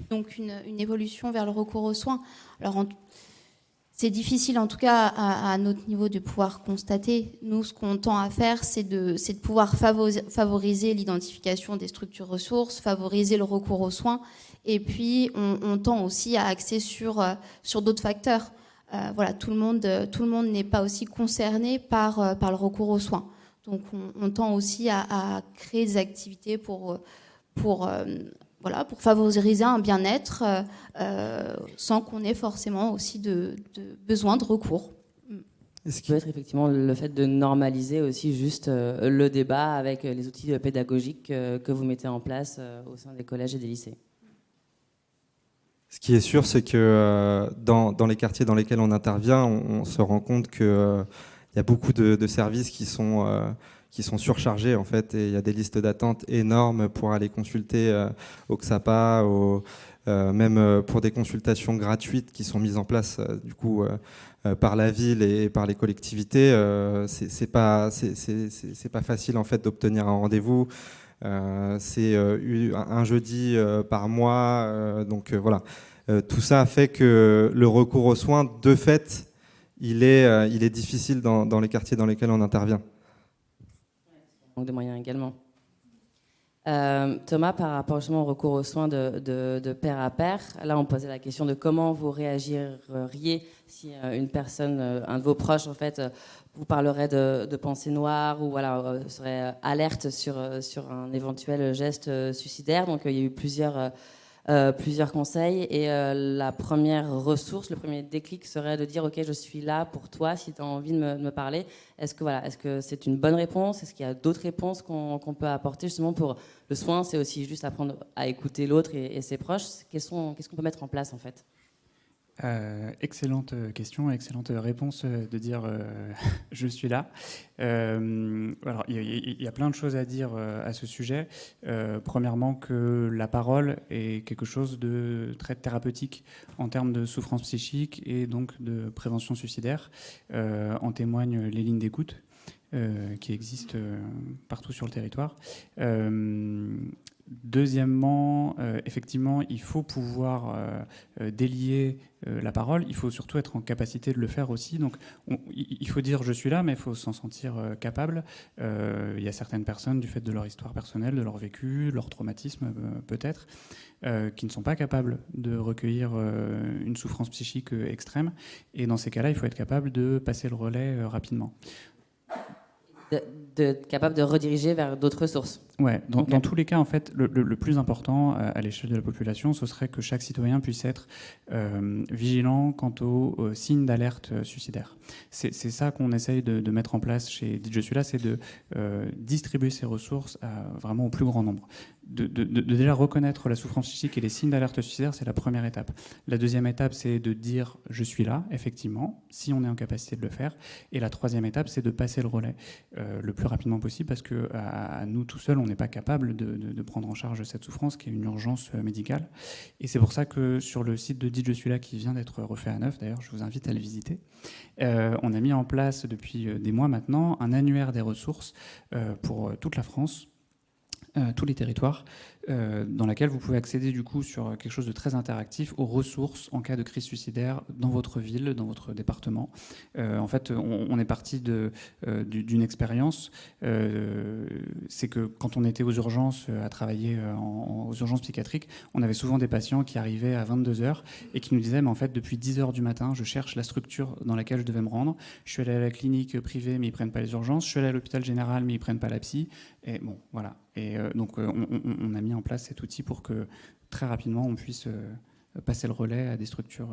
Donc une évolution vers le recours aux soins. Alors c'est difficile, en tout cas à notre niveau, de pouvoir constater. Nous, ce qu'on tend à faire, c'est de pouvoir favoriser l'identification des structures ressources, favoriser le recours aux soins, et puis on tend aussi à axer sur d'autres facteurs. Tout le monde n'est pas aussi concerné par le recours aux soins. Donc on tend aussi à créer des activités pour favoriser un bien-être sans qu'on ait forcément aussi de besoin de recours. Ce qui peut être effectivement le fait de normaliser aussi juste le débat avec les outils pédagogiques que vous mettez en place au sein des collèges et des lycées. Ce qui est sûr, c'est que dans les quartiers dans lesquels on intervient, on se rend compte qu'il y a beaucoup de services qui sont surchargés en fait, et il y a des listes d'attente énormes pour aller consulter au XAPA, même pour des consultations gratuites qui sont mises en place du coup par la ville et par les collectivités. C'est pas facile en fait d'obtenir un rendez-vous. C'est un jeudi par mois, donc voilà. Tout ça fait que le recours aux soins, de fait, il est difficile dans les quartiers dans lesquels on intervient. De moyens également. Thomas, par rapport justement au recours aux soins de pair à pair, là on posait la question de comment vous réagiriez si une personne, un de vos proches en fait, vous parlerait de pensée noire ou serait alerte sur un éventuel geste suicidaire. Donc il y a eu plusieurs conseils, et la première ressource, le premier déclic serait de dire ok, je suis là pour toi si tu as envie de me parler. Est-ce que c'est une bonne réponse? Est-ce qu'il y a d'autres réponses qu'on peut apporter justement pour le soin? C'est aussi juste apprendre à écouter l'autre et ses proches. Qu'est-ce qu'on peut mettre en place en fait? Excellente question, excellente réponse de dire je suis là. Alors il y a plein de choses à dire à ce sujet. Premièrement, que la parole est quelque chose de très thérapeutique en termes de souffrance psychique et donc de prévention suicidaire. En témoignent les lignes d'écoute qui existent partout sur le territoire. Deuxièmement, effectivement, il faut pouvoir délier la parole. Il faut surtout être en capacité de le faire aussi. Donc, il faut dire « je suis là », mais il faut s'en sentir capable. Il y a certaines personnes, du fait de leur histoire personnelle, de leur vécu, de leur traumatisme peut-être, qui ne sont pas capables de recueillir une souffrance psychique extrême. Et dans ces cas-là, il faut être capable de passer le relais rapidement. Capable de rediriger vers d'autres sources. Ouais, dans tous les cas, en fait, le plus important à l'échelle de la population, ce serait que chaque citoyen puisse être vigilant quant aux signes d'alerte suicidaire. C'est ça qu'on essaye de mettre en place chez Dites Je suis là, c'est de distribuer ces ressources vraiment au plus grand nombre. déjà reconnaître la souffrance psychique et les signes d'alerte suicidaire, c'est la première étape. La deuxième étape, c'est de dire « je suis là », effectivement, si on est en capacité de le faire. Et la troisième étape, c'est de passer le relais le plus rapidement possible, parce qu'à nous tout seuls, on n'est pas capable de prendre en charge cette souffrance, qui est une urgence médicale. Et c'est pour ça que sur le site de Dites je suis là, qui vient d'être refait à neuf, d'ailleurs, je vous invite à le visiter, on a mis en place depuis des mois maintenant un annuaire des ressources pour toute la France, tous les territoires, dans laquelle vous pouvez accéder du coup sur quelque chose de très interactif aux ressources en cas de crise suicidaire dans votre ville, dans votre département. En fait, on est parti d'une expérience, c'est que quand on était aux urgences à travailler aux urgences psychiatriques, on avait souvent des patients qui arrivaient à 22h et qui nous disaient mais en fait depuis 10h du matin, je cherche la structure dans laquelle je devais me rendre. Je suis allé à la clinique privée mais ils prennent pas les urgences. Je suis allé à l'hôpital général mais ils prennent pas la psy. Et bon, voilà. Et donc on a mis en place cet outil pour que très rapidement on puisse passer le relais à des structures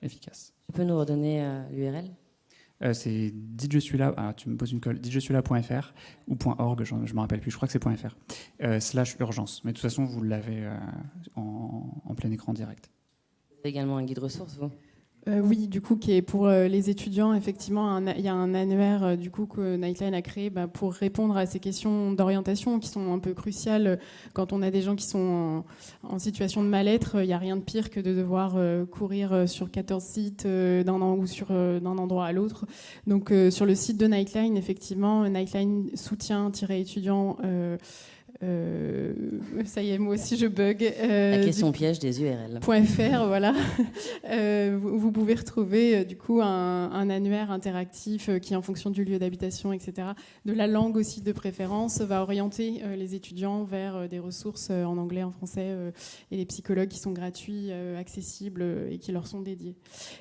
efficaces. Tu peux nous redonner l'URL ? C'est dites je suis là. Ah, tu me poses une colle. Dites je suis là.fr ou .org, je me rappelle plus. Je crois que c'est .fr. /urgence. Mais de toute façon, vous l'avez en plein écran direct. Vous avez également un guide ressources, vous ? Oui, du coup, qui est pour les étudiants. Effectivement, il y a un annuaire du coup que Nightline a créé pour répondre à ces questions d'orientation qui sont un peu cruciales quand on a des gens qui sont en situation de mal-être. Il n'y a rien de pire que de devoir courir sur 14 sites d'un endroit à l'autre. Donc, sur le site de Nightline, effectivement, Nightline soutien-étudiant. Ça y est, moi aussi je bug. La question piège des URL. .fr, voilà. Vous pouvez retrouver du coup un annuaire interactif qui, en fonction du lieu d'habitation, etc., de la langue aussi de préférence, va orienter les étudiants vers des ressources en anglais, en français, et les psychologues qui sont gratuits, accessibles et qui leur sont dédiés.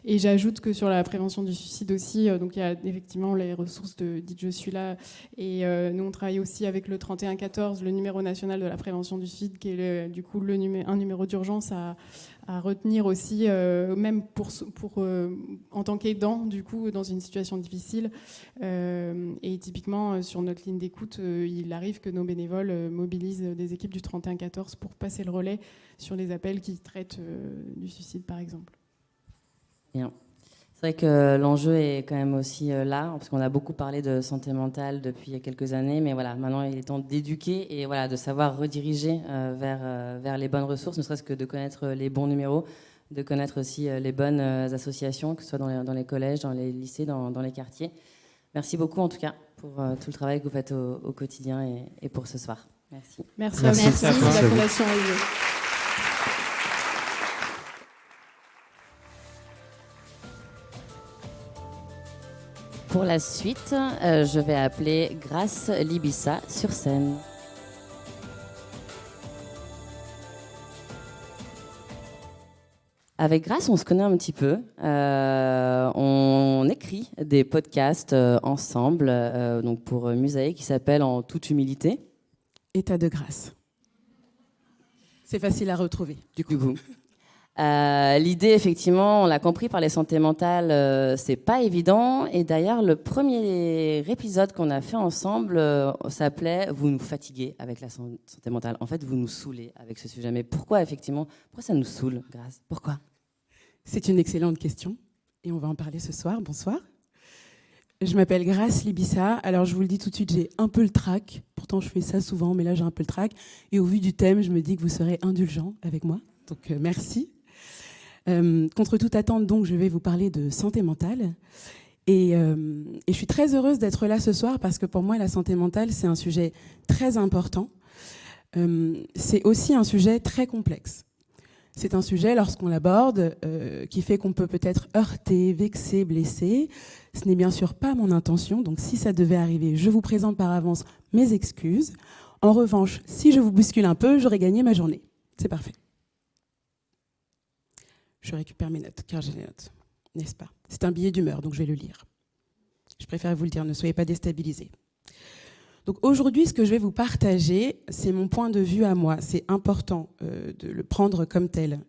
Et j'ajoute que sur la prévention du suicide aussi, donc il y a effectivement les ressources de Dites je suis là, et nous on travaille aussi avec le 3114, le numéro national de la prévention du suicide, qui est du coup un numéro d'urgence à retenir aussi, même pour en tant qu'aidant, du coup, dans une situation difficile. Et typiquement, sur notre ligne d'écoute, il arrive que nos bénévoles mobilisent des équipes du 3114 pour passer le relais sur les appels qui traitent du suicide, par exemple. Bien. C'est vrai que l'enjeu est quand même aussi là, parce qu'on a beaucoup parlé de santé mentale depuis quelques années, mais voilà, maintenant il est temps d'éduquer et voilà, de savoir rediriger vers les bonnes ressources, ne serait-ce que de connaître les bons numéros, de connaître aussi les bonnes associations, que ce soit dans les collèges, dans les lycées, dans les quartiers. Merci beaucoup en tout cas pour tout le travail que vous faites au quotidien et pour ce soir. Merci. Merci à vous, la Fondation AIE. Pour la suite, je vais appeler Grace Libissa sur scène. Avec Grace, on se connaît un petit peu. On écrit des podcasts ensemble, donc pour Musaï, qui s'appelle En toute humilité. État de grâce. C'est facile à retrouver, du coup. L'idée, effectivement, on l'a compris par les santé mentales, c'est pas évident. Et d'ailleurs, le premier épisode qu'on a fait ensemble s'appelait « Vous nous fatiguez avec la santé mentale ». En fait, vous nous saoulez avec ce sujet. Mais pourquoi, effectivement, pourquoi ça nous saoule, Grace ? Pourquoi ? C'est une excellente question. Et on va en parler ce soir. Bonsoir. Je m'appelle Grace Libissa. Alors, je vous le dis tout de suite, j'ai un peu le trac. Pourtant, je fais ça souvent, mais là, j'ai un peu le trac. Et au vu du thème, je me dis que vous serez indulgents avec moi. Donc, merci. Contre toute attente, donc, je vais vous parler de santé mentale. Et je suis très heureuse d'être là ce soir parce que pour moi, la santé mentale, c'est un sujet très important. C'est aussi un sujet très complexe. C'est un sujet, lorsqu'on l'aborde, qui fait qu'on peut peut-être heurter, vexer, blesser. Ce n'est bien sûr pas mon intention. Donc, si ça devait arriver, je vous présente par avance mes excuses. En revanche, si je vous bouscule un peu, j'aurai gagné ma journée. C'est parfait. Je récupère mes notes, car j'ai les notes, n'est-ce pas ? C'est un billet d'humeur, donc je vais le lire. Je préfère vous le dire, ne soyez pas déstabilisés. Donc aujourd'hui, ce que je vais vous partager, c'est mon point de vue à moi. C'est important de le prendre comme tel.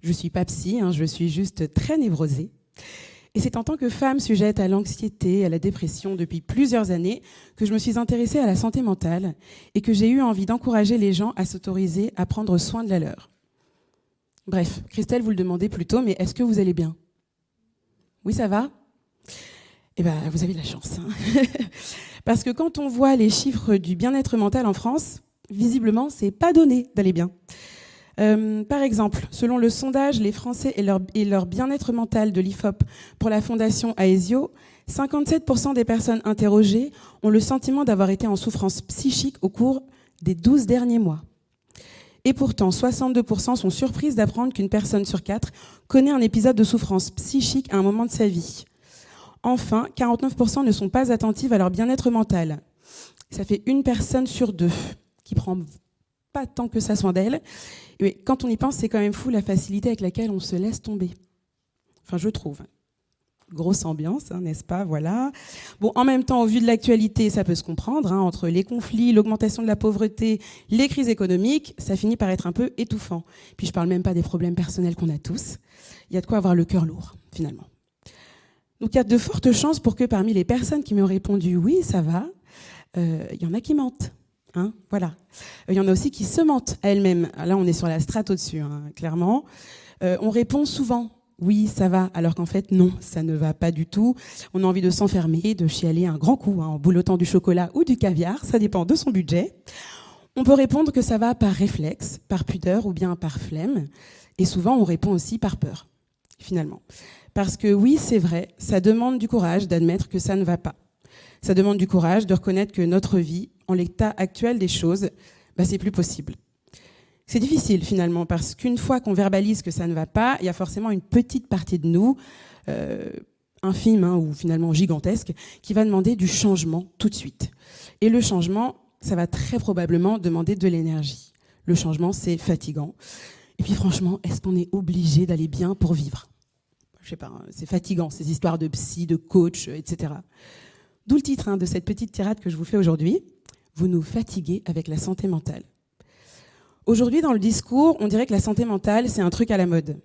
Je ne suis pas psy, je suis juste très névrosée. Et c'est en tant que femme sujette à l'anxiété, à la dépression depuis plusieurs années que je me suis intéressée à la santé mentale et que j'ai eu envie d'encourager les gens à s'autoriser à prendre soin de la leur. Bref, Christelle, vous le demandez plus tôt, mais est-ce que vous allez bien? Oui, ça va? Eh bien, vous avez de la chance. Hein. Parce que quand on voit les chiffres du bien-être mental en France, visiblement, c'est pas donné d'aller bien. Par exemple, selon le sondage Les Français et leur bien-être mental de l'IFOP pour la fondation Aesio, 57% des personnes interrogées ont le sentiment d'avoir été en souffrance psychique au cours des 12 derniers mois. Et pourtant, 62% sont surprises d'apprendre qu'une personne sur 4 connaît un épisode de souffrance psychique à un moment de sa vie. Enfin, 49% ne sont pas attentives à leur bien-être mental. Ça fait une personne sur 2 qui prend pas tant que ça soin d'elle. Mais quand on y pense, c'est quand même fou la facilité avec laquelle on se laisse tomber. Enfin, je trouve. Grosse ambiance, hein, n'est-ce pas? Voilà. Bon, en même temps, au vu de l'actualité, ça peut se comprendre, hein, entre les conflits, l'augmentation de la pauvreté, les crises économiques, ça finit par être un peu étouffant. Puis je parle même pas des problèmes personnels qu'on a tous. Il y a de quoi avoir le cœur lourd, finalement. Donc il y a de fortes chances pour que parmi les personnes qui m'ont répondu « oui, ça va », il y en a qui mentent. Hein, voilà. Il y en a aussi qui se mentent à elles-mêmes. Là, on est sur la strate au-dessus, hein, clairement. On répond souvent « oui, ça va », alors qu'en fait, non, ça ne va pas du tout. On a envie de s'enfermer, de chialer un grand coup, hein, en boulotant du chocolat ou du caviar, ça dépend de son budget. On peut répondre que ça va par réflexe, par pudeur ou bien par flemme. Et souvent, on répond aussi par peur, finalement. Parce que oui, c'est vrai, ça demande du courage d'admettre que ça ne va pas. Ça demande du courage de reconnaître que notre vie, en l'état actuel des choses, c'est plus possible. C'est difficile finalement, parce qu'une fois qu'on verbalise que ça ne va pas, il y a forcément une petite partie de nous, infime ou finalement gigantesque, qui va demander du changement tout de suite. Et le changement, ça va très probablement demander de l'énergie. Le changement, c'est fatigant. Et puis franchement, est-ce qu'on est obligé d'aller bien pour vivre ? Je sais pas, c'est fatigant, ces histoires de psy, de coach, etc. D'où le titre de cette petite tirade que je vous fais aujourd'hui. Vous nous fatiguez avec la santé mentale. Aujourd'hui, dans le discours, on dirait que la santé mentale, c'est un truc à la mode.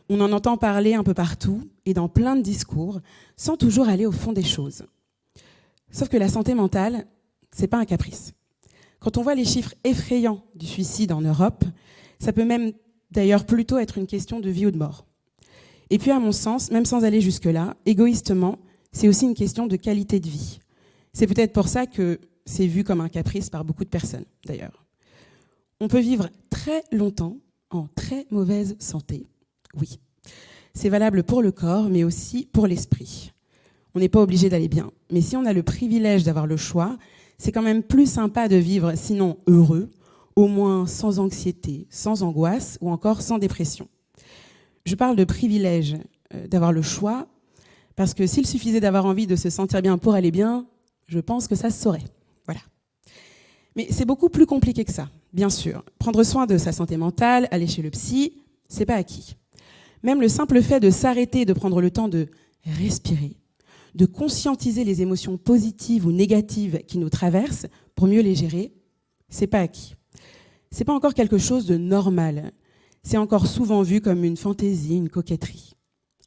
On en entend parler un peu partout et dans plein de discours, sans toujours aller au fond des choses. Sauf que la santé mentale, c'est pas un caprice. Quand on voit les chiffres effrayants du suicide en Europe, ça peut même d'ailleurs plutôt être une question de vie ou de mort. Et puis, à mon sens, même sans aller jusque-là, égoïstement, c'est aussi une question de qualité de vie. C'est peut-être pour ça que c'est vu comme un caprice par beaucoup de personnes, d'ailleurs. On peut vivre très longtemps en très mauvaise santé, oui. C'est valable pour le corps, mais aussi pour l'esprit. On n'est pas obligé d'aller bien. Mais si on a le privilège d'avoir le choix, c'est quand même plus sympa de vivre, sinon heureux, au moins sans anxiété, sans angoisse ou encore sans dépression. Je parle de privilège d'avoir le choix, parce que s'il suffisait d'avoir envie de se sentir bien pour aller bien, je pense que ça se saurait. Voilà. Mais c'est beaucoup plus compliqué que ça, bien sûr. Prendre soin de sa santé mentale, aller chez le psy, c'est pas acquis. Même le simple fait de s'arrêter, de prendre le temps de respirer, de conscientiser les émotions positives ou négatives qui nous traversent pour mieux les gérer, c'est pas acquis. C'est pas encore quelque chose de normal. C'est encore souvent vu comme une fantaisie, une coquetterie,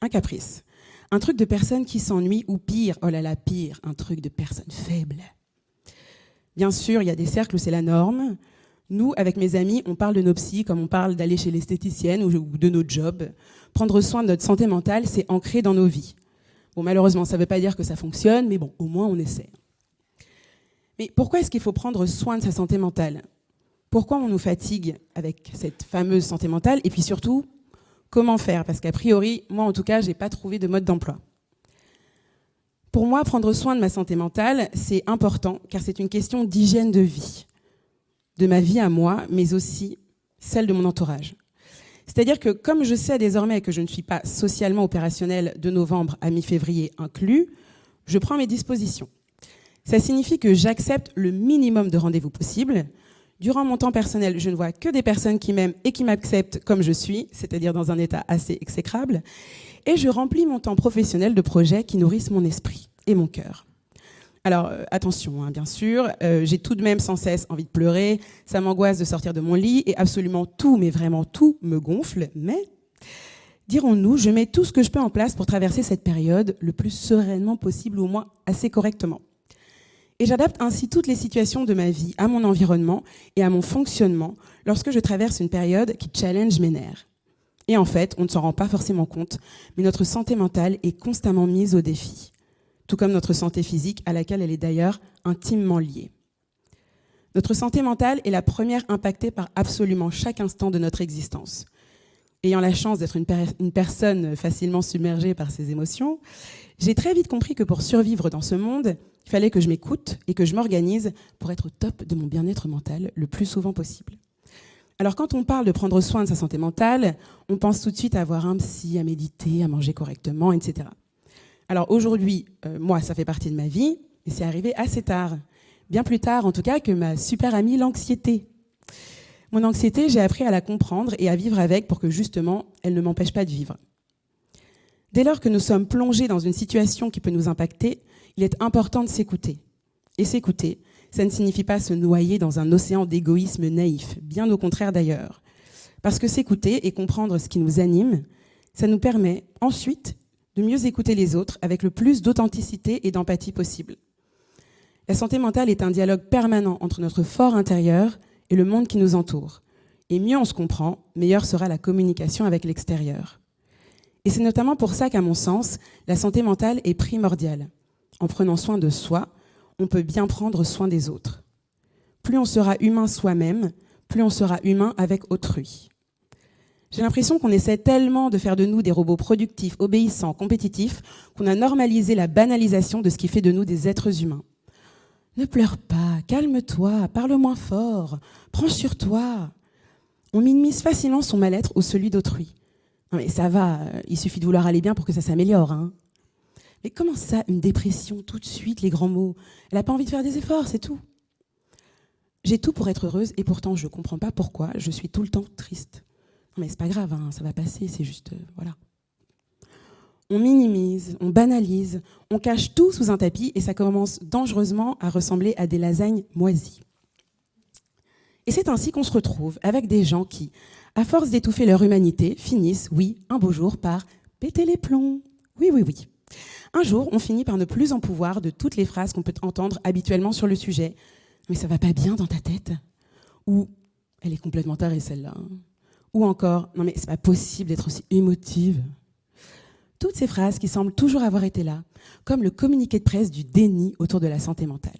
un caprice, un truc de personne qui s'ennuie ou pire, oh là là, pire, un truc de personne faible. Bien sûr, il y a des cercles où c'est la norme. Nous, avec mes amis, on parle de nos psys comme on parle d'aller chez l'esthéticienne ou de nos jobs. Prendre soin de notre santé mentale, c'est ancré dans nos vies. Bon, malheureusement, ça ne veut pas dire que ça fonctionne, mais bon, au moins on essaie. Mais pourquoi est-ce qu'il faut prendre soin de sa santé mentale ? Pourquoi on nous fatigue avec cette fameuse santé mentale ? Et puis surtout, comment faire ? Parce qu'a priori, moi en tout cas, je n'ai pas trouvé de mode d'emploi. Pour moi, prendre soin de ma santé mentale, c'est important, car c'est une question d'hygiène de vie. De ma vie à moi, mais aussi celle de mon entourage. C'est-à-dire que comme je sais désormais que je ne suis pas socialement opérationnelle de novembre à mi-février inclus, je prends mes dispositions. Ça signifie que j'accepte le minimum de rendez-vous possible. Durant mon temps personnel, je ne vois que des personnes qui m'aiment et qui m'acceptent comme je suis, c'est-à-dire dans un état assez exécrable. Et je remplis mon temps professionnel de projets qui nourrissent mon esprit et mon cœur. Alors, attention, bien sûr, j'ai tout de même sans cesse envie de pleurer, ça m'angoisse de sortir de mon lit et absolument tout, mais vraiment tout me gonfle, mais dirons-nous, je mets tout ce que je peux en place pour traverser cette période le plus sereinement possible, ou au moins assez correctement. Et j'adapte ainsi toutes les situations de ma vie à mon environnement et à mon fonctionnement lorsque je traverse une période qui challenge mes nerfs. Et en fait, on ne s'en rend pas forcément compte, mais notre santé mentale est constamment mise au défi, tout comme notre santé physique, à laquelle elle est d'ailleurs intimement liée. Notre santé mentale est la première impactée par absolument chaque instant de notre existence. Ayant la chance d'être une personne facilement submergée par ses émotions, j'ai très vite compris que pour survivre dans ce monde, il fallait que je m'écoute et que je m'organise pour être au top de mon bien-être mental le plus souvent possible. Alors quand on parle de prendre soin de sa santé mentale, on pense tout de suite à avoir un psy, à méditer, à manger correctement, etc. Alors aujourd'hui, moi, ça fait partie de ma vie, et c'est arrivé assez tard. Bien plus tard, en tout cas, que ma super amie l'anxiété. Mon anxiété, j'ai appris à la comprendre et à vivre avec pour que justement, elle ne m'empêche pas de vivre. Dès lors que nous sommes plongés dans une situation qui peut nous impacter, il est important de s'écouter. Et s'écouter, ça ne signifie pas se noyer dans un océan d'égoïsme naïf, bien au contraire d'ailleurs. Parce que s'écouter et comprendre ce qui nous anime, ça nous permet ensuite de mieux écouter les autres avec le plus d'authenticité et d'empathie possible. La santé mentale est un dialogue permanent entre notre fort intérieur et le monde qui nous entoure. Et mieux on se comprend, meilleure sera la communication avec l'extérieur. Et c'est notamment pour ça qu'à mon sens, la santé mentale est primordiale. En prenant soin de soi, on peut bien prendre soin des autres. Plus on sera humain soi-même, plus on sera humain avec autrui. J'ai l'impression qu'on essaie tellement de faire de nous des robots productifs, obéissants, compétitifs, qu'on a normalisé la banalisation de ce qui fait de nous des êtres humains. Ne pleure pas, calme-toi, parle moins fort, prends sur toi. On minimise facilement son mal-être ou celui d'autrui. Non mais ça va, il suffit de vouloir aller bien pour que ça s'améliore, hein. Mais comment ça, une dépression, tout de suite, les grands mots? Elle n'a pas envie de faire des efforts, c'est tout. J'ai tout pour être heureuse et pourtant je ne comprends pas pourquoi je suis tout le temps triste. Non mais c'est pas grave, hein, ça va passer, c'est juste, voilà. On minimise, on banalise, on cache tout sous un tapis et ça commence dangereusement à ressembler à des lasagnes moisies. Et c'est ainsi qu'on se retrouve avec des gens qui, à force d'étouffer leur humanité, finissent, oui, un beau jour, par péter les plombs. Oui, oui, oui. Un jour, on finit par ne plus en pouvoir de toutes les phrases qu'on peut entendre habituellement sur le sujet. Mais ça va pas bien dans ta tête? Ou elle est complètement tarée celle-là. Ou encore, non mais c'est pas possible d'être aussi émotive. Toutes ces phrases qui semblent toujours avoir été là, comme le communiqué de presse du déni autour de la santé mentale.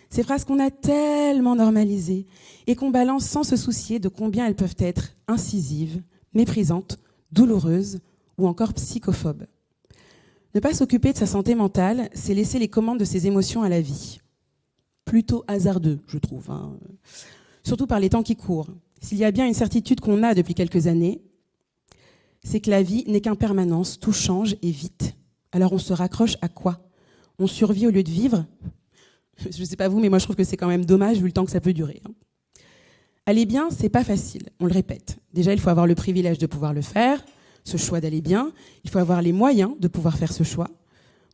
Ces phrases qu'on a tellement normalisées et qu'on balance sans se soucier de combien elles peuvent être incisives, méprisantes, douloureuses ou encore psychophobes. Ne pas s'occuper de sa santé mentale, c'est laisser les commandes de ses émotions à la vie. Plutôt hasardeux, je trouve, hein. Surtout par les temps qui courent. S'il y a bien une certitude qu'on a depuis quelques années, c'est que la vie n'est qu'impermanence, tout change et vite. Alors on se raccroche à quoi? On survit au lieu de vivre? Je ne sais pas vous, mais moi je trouve que c'est quand même dommage vu le temps que ça peut durer. Aller bien, c'est pas facile, on le répète. Déjà, il faut avoir le privilège de pouvoir le faire, ce choix d'aller bien. Il faut avoir les moyens de pouvoir faire ce choix.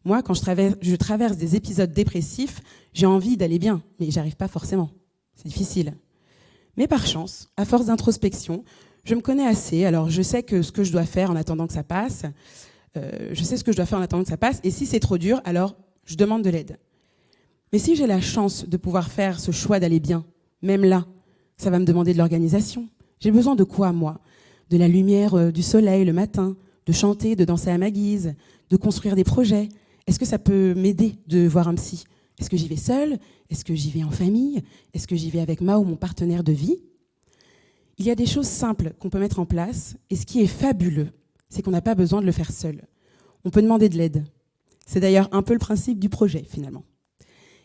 Moi, quand je traverse des épisodes dépressifs, j'ai envie d'aller bien, mais j'arrive pas forcément. C'est difficile. Mais par chance, à force d'introspection, je me connais assez, alors je sais ce que je dois faire en attendant que ça passe. Et si c'est trop dur, alors je demande de l'aide. Mais si j'ai la chance de pouvoir faire ce choix d'aller bien, même là, ça va me demander de l'organisation. J'ai besoin de quoi, moi? De la lumière du soleil le matin, de chanter, de danser à ma guise, de construire des projets. Est-ce que ça peut m'aider de voir un psy? Est-ce que j'y vais seule? Est-ce que j'y vais en famille? Est-ce que j'y vais avec ma ou mon partenaire de vie? Il y a des choses simples qu'on peut mettre en place, et ce qui est fabuleux, c'est qu'on n'a pas besoin de le faire seul. On peut demander de l'aide. C'est d'ailleurs un peu le principe du projet, finalement.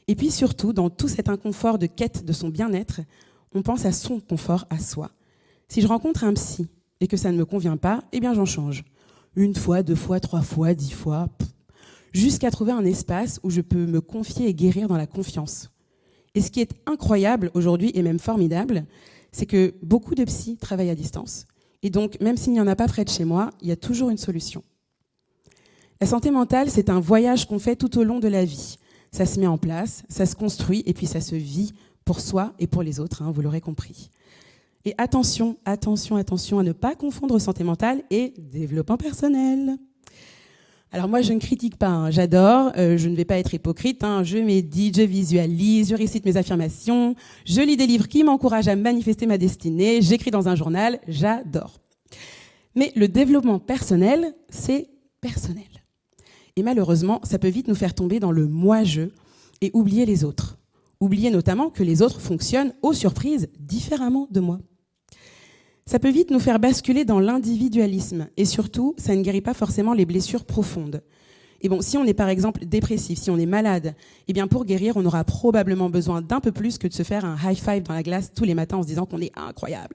Et puis surtout, dans tout cet inconfort de quête de son bien-être, on pense à son confort à soi. Si je rencontre un psy et que ça ne me convient pas, eh bien j'en change. 1 fois, 2 fois, 3 fois, 10 fois, jusqu'à trouver un espace où je peux me confier et guérir dans la confiance. Et ce qui est incroyable aujourd'hui, et même formidable, c'est que beaucoup de psys travaillent à distance. Et donc, même s'il n'y en a pas près de chez moi, il y a toujours une solution. La santé mentale, c'est un voyage qu'on fait tout au long de la vie. Ça se met en place, ça se construit, et puis ça se vit pour soi et pour les autres, hein, vous l'aurez compris. Et attention, attention, attention à ne pas confondre santé mentale et développement personnel. Alors moi, je ne critique pas, hein, j'adore, je ne vais pas être hypocrite, hein, je médite, je visualise, je récite mes affirmations, je lis des livres qui m'encouragent à manifester ma destinée, j'écris dans un journal, j'adore. Mais le développement personnel, c'est personnel. Et malheureusement, ça peut vite nous faire tomber dans le moi-je et oublier les autres. Oublier notamment que les autres fonctionnent, aux surprises, différemment de moi. Ça peut vite nous faire basculer dans l'individualisme et surtout, ça ne guérit pas forcément les blessures profondes. Et bon, si on est par exemple dépressif, si on est malade, eh bien pour guérir, on aura probablement besoin d'un peu plus que de se faire un high five dans la glace tous les matins en se disant qu'on est incroyable.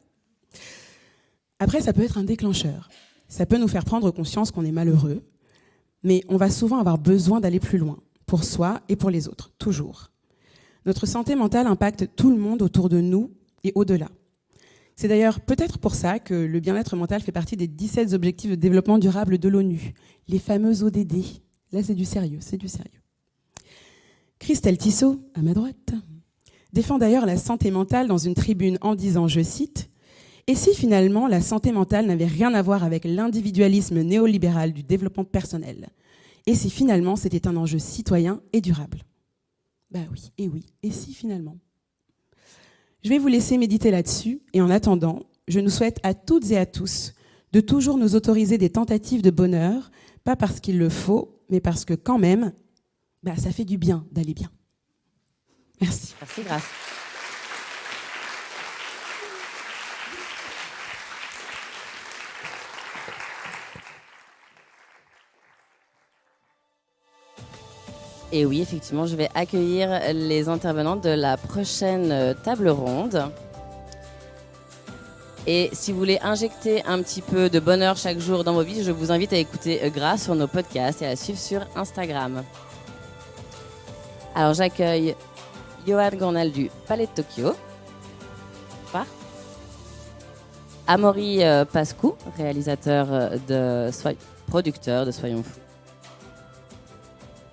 Après, ça peut être un déclencheur. Ça peut nous faire prendre conscience qu'on est malheureux, mais on va souvent avoir besoin d'aller plus loin, pour soi et pour les autres, toujours. Notre santé mentale impacte tout le monde autour de nous et au-delà. C'est d'ailleurs peut-être pour ça que le bien-être mental fait partie des 17 objectifs de développement durable de l'ONU, les fameux ODD. Là, c'est du sérieux, c'est du sérieux. Christelle Tissot, à ma droite, défend d'ailleurs la santé mentale dans une tribune en disant, je cite, « Et si finalement la santé mentale n'avait rien à voir avec l'individualisme néolibéral du développement personnel? Et si finalement c'était un enjeu citoyen et durable ?» Oui, et si finalement? Je vais vous laisser méditer là-dessus, et en attendant, je nous souhaite à toutes et à tous de toujours nous autoriser des tentatives de bonheur, pas parce qu'il le faut, mais parce que quand même, ça fait du bien d'aller bien. Merci. Merci, Grace. Et oui, effectivement, je vais accueillir les intervenants de la prochaine table ronde. Et si vous voulez injecter un petit peu de bonheur chaque jour dans vos vies, je vous invite à écouter Grace sur nos podcasts et à la suivre sur Instagram. Alors j'accueille Johan Gournal du Palais de Tokyo. Bonsoir. Amaury Pascou, producteur de Soyons Fous.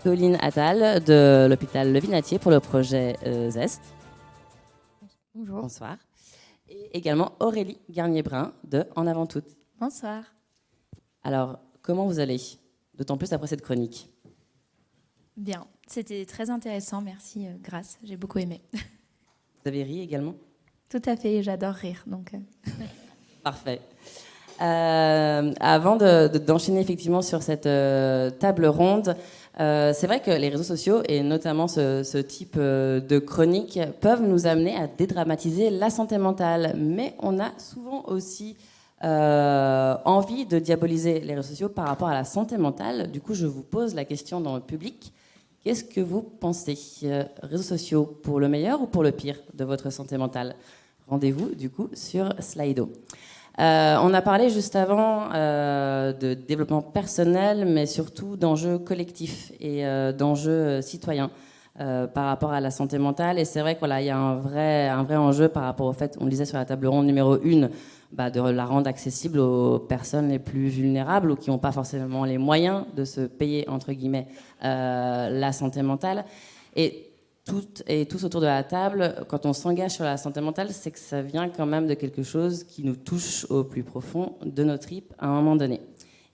Colline Attal de l'hôpital Levinatier pour le projet Zest. Bonjour. Bonsoir. Et également Aurélie Garnier-Brun de En Avant Toutes. Bonsoir. Alors, comment vous allez? D'autant plus après cette chronique. Bien, c'était très intéressant, merci Grace, j'ai beaucoup aimé. Vous avez ri également? Tout à fait, j'adore rire. Donc. Parfait. Avant d'enchaîner effectivement sur cette table ronde, c'est vrai que les réseaux sociaux, et notamment ce type de chronique, peuvent nous amener à dédramatiser la santé mentale. Mais on a souvent aussi envie de diaboliser les réseaux sociaux par rapport à la santé mentale. Du coup, je vous pose la question dans le public. Qu'est-ce que vous pensez? Réseaux sociaux pour le meilleur ou pour le pire de votre santé mentale? Rendez-vous du coup sur Slido. On a parlé juste avant de développement personnel, mais surtout d'enjeux collectifs et d'enjeux citoyens par rapport à la santé mentale. Et c'est vrai qu'il y a un vrai enjeu par rapport au fait, on le disait sur la table ronde numéro 1, de la rendre accessible aux personnes les plus vulnérables ou qui n'ont pas forcément les moyens de se payer, entre guillemets, la santé mentale. Et tous autour de la table, quand on s'engage sur la santé mentale, c'est que ça vient quand même de quelque chose qui nous touche au plus profond de nos tripes à un moment donné.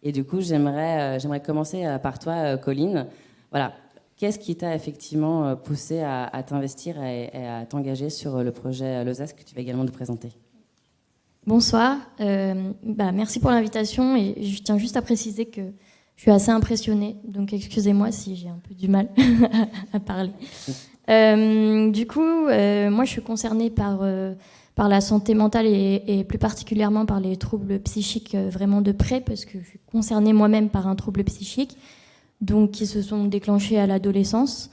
Et du coup, j'aimerais commencer par toi, Colline. Voilà, qu'est-ce qui t'a effectivement poussé à t'investir et à t'engager sur le projet LEZES que tu vas également nous présenter? Bonsoir, merci pour l'invitation et je tiens juste à préciser que je suis assez impressionnée, donc excusez-moi si j'ai un peu du mal à parler. Du coup, moi je suis concernée par la santé mentale et plus particulièrement par les troubles psychiques vraiment de près, parce que je suis concernée moi-même par un trouble psychique, donc qui se sont déclenchés à l'adolescence.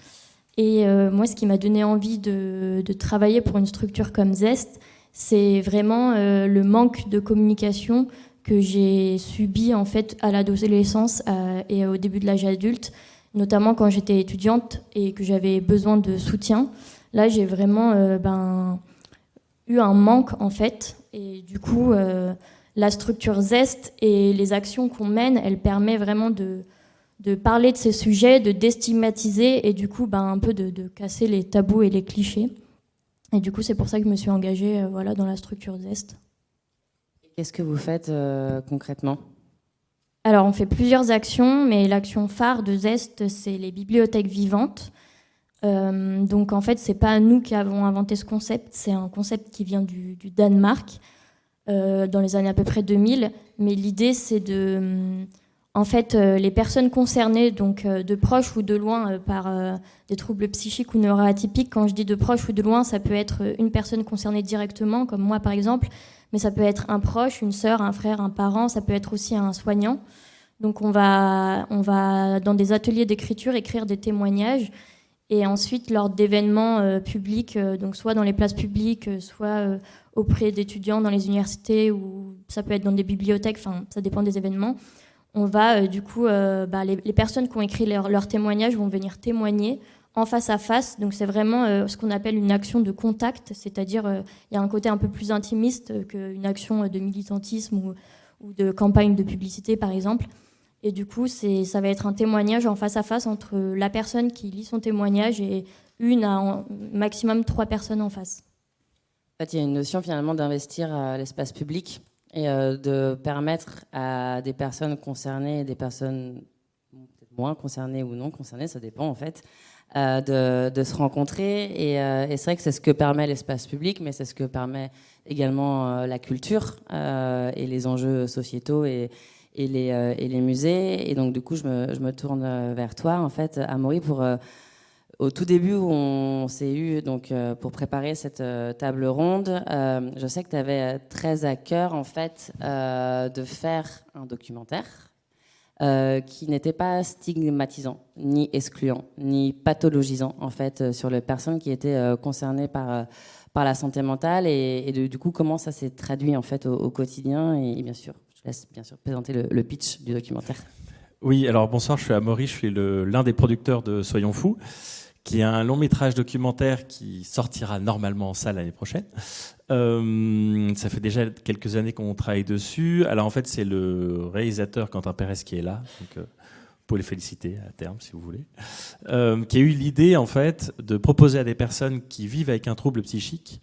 Et moi, ce qui m'a donné envie de travailler pour une structure comme Zest, c'est vraiment le manque de communication que j'ai subi en fait à l'adolescence et au début de l'âge adulte, notamment quand j'étais étudiante et que j'avais besoin de soutien. Là, j'ai vraiment eu un manque en fait, et du coup, la structure Zest et les actions qu'on mène, elles permettent vraiment de parler de ces sujets, de déstigmatiser et du coup, un peu de casser les tabous et les clichés. Et du coup, c'est pour ça que je me suis engagée voilà, dans la structure Zest. Qu'est-ce que vous faites concrètement ? Alors, on fait plusieurs actions, mais l'action phare de Zest, c'est les bibliothèques vivantes. Donc, en fait, c'est pas nous qui avons inventé ce concept, c'est un concept qui vient du Danemark, dans les années à peu près 2000. Mais l'idée, c'est de... En fait, les personnes concernées, donc de proche ou de loin, par des troubles psychiques ou neuroatypiques, quand je dis de proche ou de loin, ça peut être une personne concernée directement, comme moi par exemple, mais ça peut être un proche, une sœur, un frère, un parent, ça peut être aussi un soignant. Donc on va dans des ateliers d'écriture écrire des témoignages, et ensuite lors d'événements publics, donc soit dans les places publiques, soit auprès d'étudiants dans les universités, ou ça peut être dans des bibliothèques, enfin ça dépend des événements. On va, du coup, les personnes qui ont écrit leur témoignage vont venir témoigner en face à face. Donc, c'est vraiment ce qu'on appelle une action de contact, c'est-à-dire il y a un côté un peu plus intimiste qu'une action de militantisme ou de campagne de publicité, par exemple. Et du coup, ça va être un témoignage en face à face entre la personne qui lit son témoignage et une à maximum 3 personnes en face. En fait, il y a une notion finalement d'investir l'espace public et de permettre à des personnes concernées et des personnes peut-être moins concernées ou non concernées, ça dépend en fait, de se rencontrer. Et c'est vrai que c'est ce que permet l'espace public, mais c'est ce que permet également la culture et les enjeux sociétaux et les musées. Et donc du coup, je me tourne vers toi, en fait, Amaury, pour... Au tout début où on s'est eu donc, pour préparer cette table ronde, je sais que tu avais très à cœur en fait, de faire un documentaire qui n'était pas stigmatisant, ni excluant, ni pathologisant en fait, sur les personnes qui étaient concernées par la santé mentale et du coup comment ça s'est traduit en fait, au quotidien. Et bien sûr, je te laisse bien sûr présenter le pitch du documentaire. Oui, alors bonsoir, je suis Amaury, je suis l'un des producteurs de Soyons Fous, qui est un long métrage documentaire qui sortira normalement en salle l'année prochaine. Ça fait déjà quelques années qu'on travaille dessus. Alors en fait, c'est le réalisateur Quentin Pérez qui est là, donc vous pouvez le féliciter à terme si vous voulez, qui a eu l'idée en fait de proposer à des personnes qui vivent avec un trouble psychique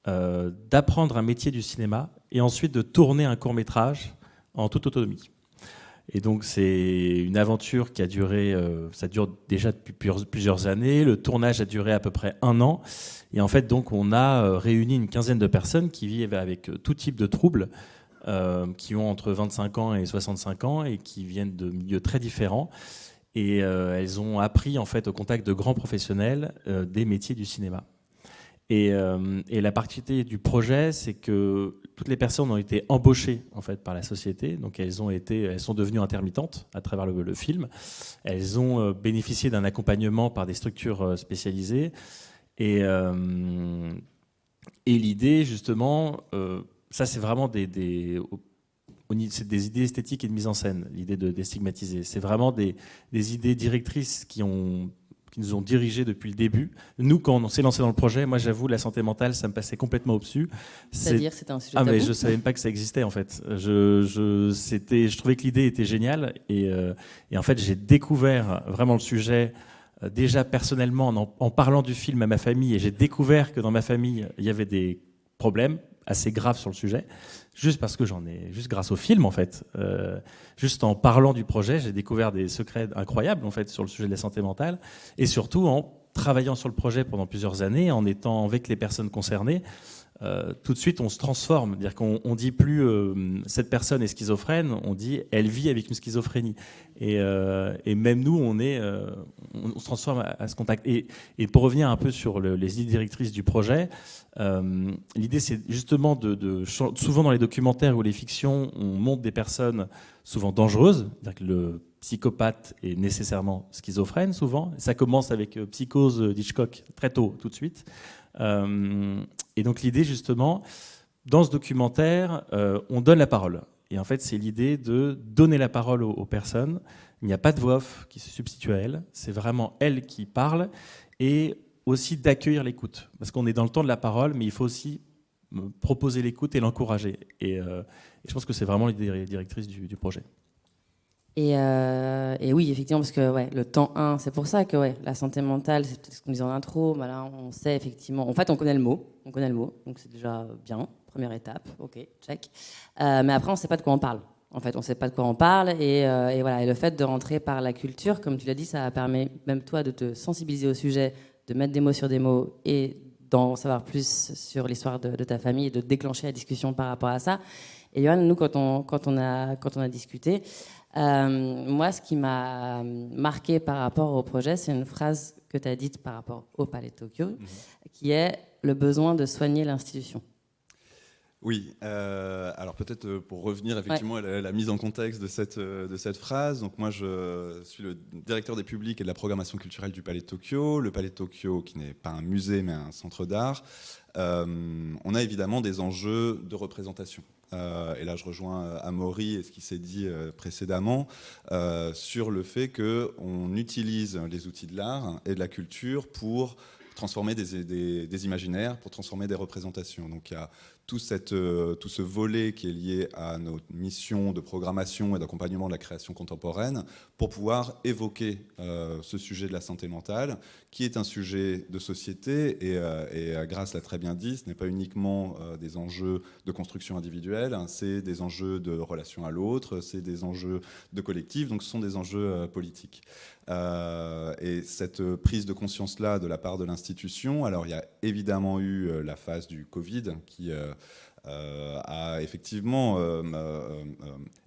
d'apprendre un métier du cinéma et ensuite de tourner un court-métrage en toute autonomie. Et donc c'est une aventure qui a duré, ça dure déjà depuis plusieurs années. Le tournage a duré à peu près 1 an. Et en fait, donc on a réuni une quinzaine de personnes qui vivent avec tout type de troubles, qui ont entre 25 ans et 65 ans et qui viennent de milieux très différents. Et elles ont appris en fait au contact de grands professionnels des métiers du cinéma. Et la particularité du projet, c'est que toutes les personnes ont été embauchées en fait par la société, donc elles sont devenues intermittentes à travers le film. Elles ont bénéficié d'un accompagnement par des structures spécialisées. Et l'idée, justement, ça c'est vraiment des idées esthétiques et de mise en scène, l'idée de déstigmatiser. C'est vraiment des idées directrices qui nous ont dirigés depuis le début. Nous, quand on s'est lancé dans le projet, moi j'avoue, la santé mentale, ça me passait complètement au-dessus. C'est-à-dire, c'était un sujet tabou. Mais je ne savais même pas que ça existait en fait. Je trouvais que l'idée était géniale et en fait j'ai découvert vraiment le sujet déjà personnellement en parlant du film à ma famille, et j'ai découvert que dans ma famille il y avait des problèmes assez graves sur le sujet, juste parce que juste grâce au film en fait, juste en parlant du projet, j'ai découvert des secrets incroyables en fait sur le sujet de la santé mentale, et surtout en travaillant sur le projet pendant plusieurs années, en étant avec les personnes concernées. Tout de suite on se transforme, c'est-à-dire qu'on dit plus cette personne est schizophrène, on dit elle vit avec une schizophrénie, et même nous on se transforme à ce contact. Et pour revenir un peu sur les idées directrices du projet, l'idée c'est justement souvent dans les documentaires ou les fictions on montre des personnes souvent dangereuses, c'est-à-dire que le psychopathe est nécessairement schizophrène souvent, ça commence avec Psychose d'Hitchcock très tôt, tout de suite. Et donc l'idée justement, dans ce documentaire, on donne la parole. Et en fait, c'est l'idée de donner la parole aux personnes. Il n'y a pas de voix off qui se substitue à elles. C'est vraiment elles qui parlent, et aussi d'accueillir l'écoute. Parce qu'on est dans le temps de la parole, mais il faut aussi proposer l'écoute et l'encourager. Et je pense que c'est vraiment l'idée directrice du projet. Et oui, effectivement, parce que le temps 1, c'est pour ça que la santé mentale, c'est peut-être ce qu'on disait en intro, bah là, on sait effectivement, en fait, on connaît le mot, donc c'est déjà bien, première étape, ok, check. Mais après, on ne sait pas de quoi on parle. En fait, on ne sait pas de quoi on parle, et voilà. Et le fait de rentrer par la culture, comme tu l'as dit, ça permet même toi de te sensibiliser au sujet, de mettre des mots sur des mots, et d'en savoir plus sur l'histoire de ta famille, et de déclencher la discussion par rapport à ça. Et Yoann, nous, quand on a discuté, moi, ce qui m'a marqué par rapport au projet, c'est une phrase que tu as dite par rapport au Palais de Tokyo, qui est le besoin de soigner l'institution. Oui, alors peut-être pour revenir effectivement à la mise en contexte de cette phrase. Donc moi, je suis le directeur des publics et de la programmation culturelle du Palais de Tokyo. Le Palais de Tokyo, qui n'est pas un musée, mais un centre d'art. On a évidemment des enjeux de représentation. Et là, je rejoins Amaury et ce qui s'est dit précédemment sur le fait qu'on utilise les outils de l'art et de la culture pour transformer des imaginaires, pour transformer des représentations. Donc il y a tout ce volet qui est lié à notre mission de programmation et d'accompagnement de la création contemporaine pour pouvoir évoquer ce sujet de la santé mentale, qui est un sujet de société, et Grace l'a très bien dit, ce n'est pas uniquement des enjeux de construction individuelle, hein, c'est des enjeux de relation à l'autre, c'est des enjeux de collectif, donc ce sont des enjeux politiques. Et cette prise de conscience-là de la part de l'institution, alors il y a évidemment eu la phase du Covid qui a effectivement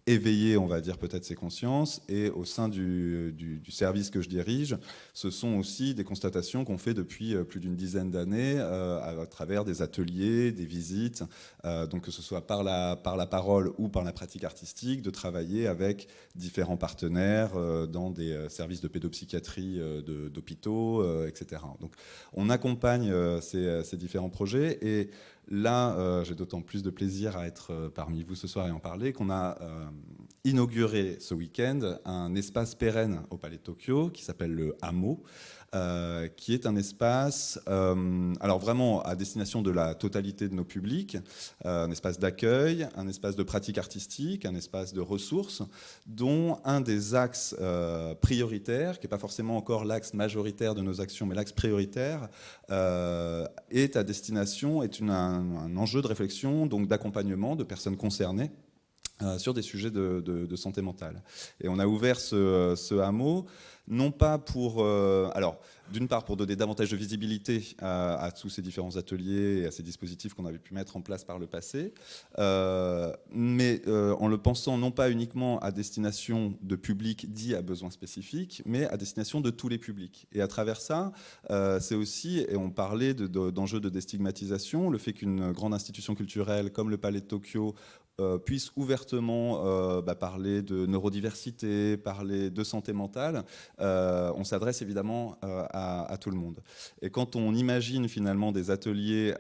éveillé, on va dire, peut-être ces consciences. Et au sein du service que je dirige, ce sont aussi des constatations qu'on fait depuis plus d'une dizaine d'années à travers des ateliers, des visites, donc que ce soit par la parole ou par la pratique artistique, de travailler avec différents partenaires dans des services de pédopsychiatrie d'hôpitaux, etc. Donc on accompagne ces différents projets, et là, j'ai d'autant plus de plaisir à être parmi vous ce soir et en parler qu'on a inauguré ce week-end un espace pérenne au Palais de Tokyo qui s'appelle le Hameau, qui est un espace, alors vraiment à destination de la totalité de nos publics, un espace d'accueil, un espace de pratique artistique, un espace de ressources, dont un des axes prioritaires, qui n'est pas forcément encore l'axe majoritaire de nos actions, mais l'axe prioritaire, est à destination, est un enjeu de réflexion, donc d'accompagnement de personnes concernées sur des sujets de santé mentale. Et on a ouvert ce hameau, non pas pour... alors, d'une part, pour donner davantage de visibilité à tous ces différents ateliers et à ces dispositifs qu'on avait pu mettre en place par le passé, mais en le pensant non pas uniquement à destination de publics dits à besoins spécifiques, mais à destination de tous les publics. Et à travers ça, c'est aussi, et on parlait d'enjeux de déstigmatisation, le fait qu'une grande institution culturelle comme le Palais de Tokyo puisse ouvertement parler de neurodiversité, parler de santé mentale, on s'adresse évidemment à tout le monde. Et quand on imagine finalement des ateliers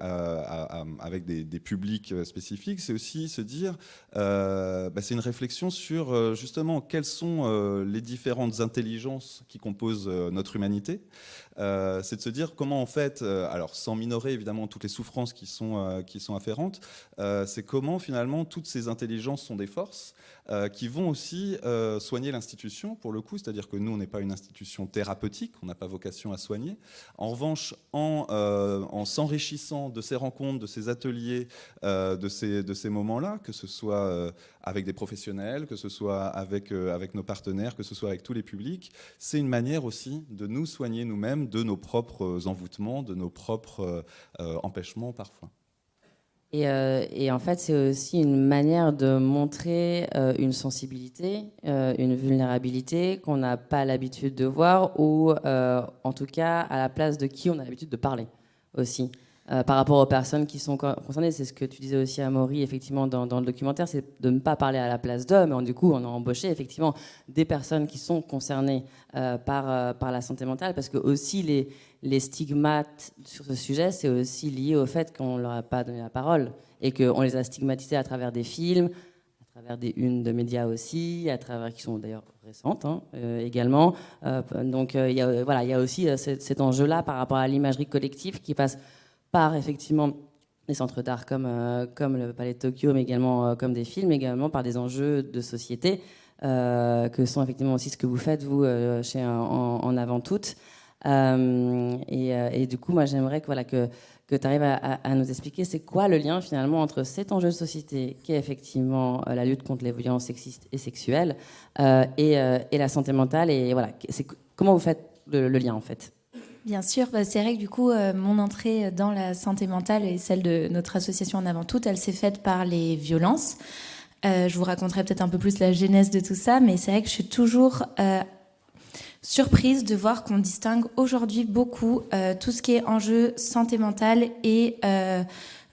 avec des publics spécifiques, c'est aussi se dire, c'est une réflexion sur justement quelles sont les différentes intelligences qui composent notre humanité. C'est de se dire comment en fait, alors sans minorer évidemment toutes les souffrances qui sont afférentes, c'est comment finalement toutes ces intelligences sont des forces qui vont aussi soigner l'institution pour le coup, c'est-à-dire que nous on n'est pas une institution thérapeutique, on n'a pas vocation à soigner. En revanche, en s'enrichissant de ces rencontres, de ces ateliers, de ces moments-là, que ce soit avec des professionnels, que ce soit avec nos partenaires, que ce soit avec tous les publics, c'est une manière aussi de nous soigner nous-mêmes de nos propres envoûtements, de nos propres empêchements parfois. Et en fait, c'est aussi une manière de montrer une sensibilité, une vulnérabilité qu'on n'a pas l'habitude de voir, ou en tout cas à la place de qui on a l'habitude de parler aussi. Par rapport aux personnes qui sont concernées, c'est ce que tu disais aussi à Amaury, effectivement, dans le documentaire, c'est de ne pas parler à la place d'eux, mais du coup, on a embauché effectivement des personnes qui sont concernées par la santé mentale, parce que aussi les stigmates sur ce sujet, c'est aussi lié au fait qu'on ne leur a pas donné la parole et qu'on les a stigmatisés à travers des films, à travers des unes de médias aussi, qui sont d'ailleurs récentes également. Donc il y a aussi cet enjeu-là par rapport à l'imagerie collective qui passe par effectivement des centres d'art comme le Palais de Tokyo, mais également comme des films, également par des enjeux de société que sont effectivement aussi ce que vous faites, vous, chez En Avant Toutes. Et du coup, moi, j'aimerais que tu arrives à nous expliquer c'est quoi le lien finalement entre cet enjeu de société qui est effectivement la lutte contre les violences sexistes et sexuelles et la santé mentale. Et voilà, comment vous faites le lien en fait? Bien sûr, c'est vrai que du coup, mon entrée dans la santé mentale et celle de notre association En Avant Toutes, elle s'est faite par les violences. Je vous raconterai peut-être un peu plus la genèse de tout ça, mais c'est vrai que je suis toujours surprise de voir qu'on distingue aujourd'hui beaucoup tout ce qui est enjeu santé mentale et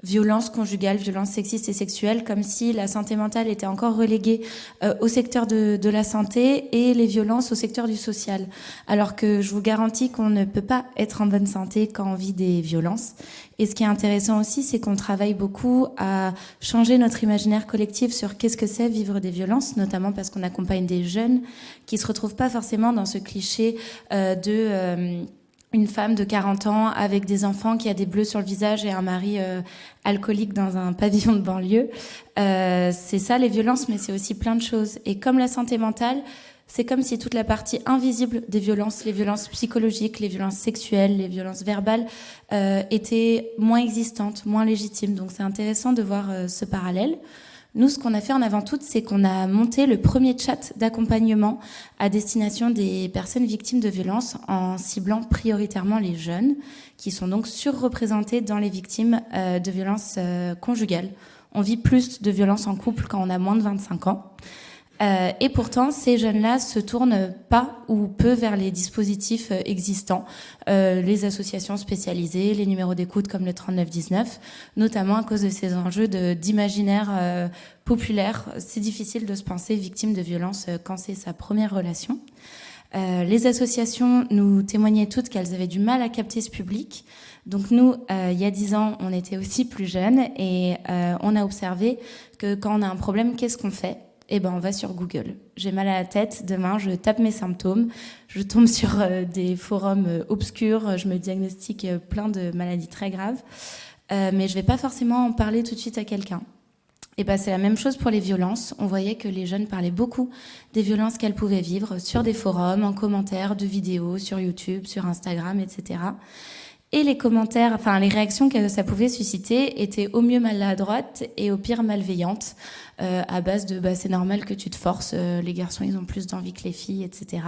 violence conjugale, violence sexiste et sexuelle, comme si la santé mentale était encore reléguée au secteur de la santé et les violences au secteur du social. Alors que je vous garantis qu'on ne peut pas être en bonne santé quand on vit des violences. Et ce qui est intéressant aussi, c'est qu'on travaille beaucoup à changer notre imaginaire collectif sur qu'est-ce que c'est vivre des violences, notamment parce qu'on accompagne des jeunes qui se retrouvent pas forcément dans ce cliché une femme de 40 ans avec des enfants qui a des bleus sur le visage et un mari alcoolique dans un pavillon de banlieue. C'est ça les violences, mais c'est aussi plein de choses. Et comme la santé mentale, c'est comme si toute la partie invisible des violences, les violences psychologiques, les violences sexuelles, les violences verbales, étaient moins existantes, moins légitimes. Donc c'est intéressant de voir ce parallèle. Nous, ce qu'on a fait En Avant Toutes, c'est qu'on a monté le premier chat d'accompagnement à destination des personnes victimes de violences en ciblant prioritairement les jeunes, qui sont donc surreprésentés dans les victimes de violences conjugales. On vit plus de violences en couple quand on a moins de 25 ans. Et pourtant, ces jeunes-là se tournent pas ou peu vers les dispositifs existants, les associations spécialisées, les numéros d'écoute comme le 3919, notamment à cause de ces enjeux d'imaginaire populaire. C'est difficile de se penser victime de violence quand c'est sa première relation. Les associations nous témoignaient toutes qu'elles avaient du mal à capter ce public. Donc nous, il y a 10 ans, on était aussi plus jeunes et on a observé que quand on a un problème, qu'est-ce qu'on fait ? Eh ben, on va sur Google. J'ai mal à la tête, demain, je tape mes symptômes, je tombe sur des forums obscurs, je me diagnostique plein de maladies très graves, mais je vais pas forcément en parler tout de suite à quelqu'un. Et ben, c'est la même chose pour les violences. On voyait que les jeunes parlaient beaucoup des violences qu'elles pouvaient vivre sur des forums, en commentaires de vidéos, sur YouTube, sur Instagram, etc. Et les commentaires, enfin les réactions que ça pouvait susciter étaient au mieux maladroites et au pire malveillantes, à base de c'est normal que tu te forces, les garçons ils ont plus d'envie que les filles, etc.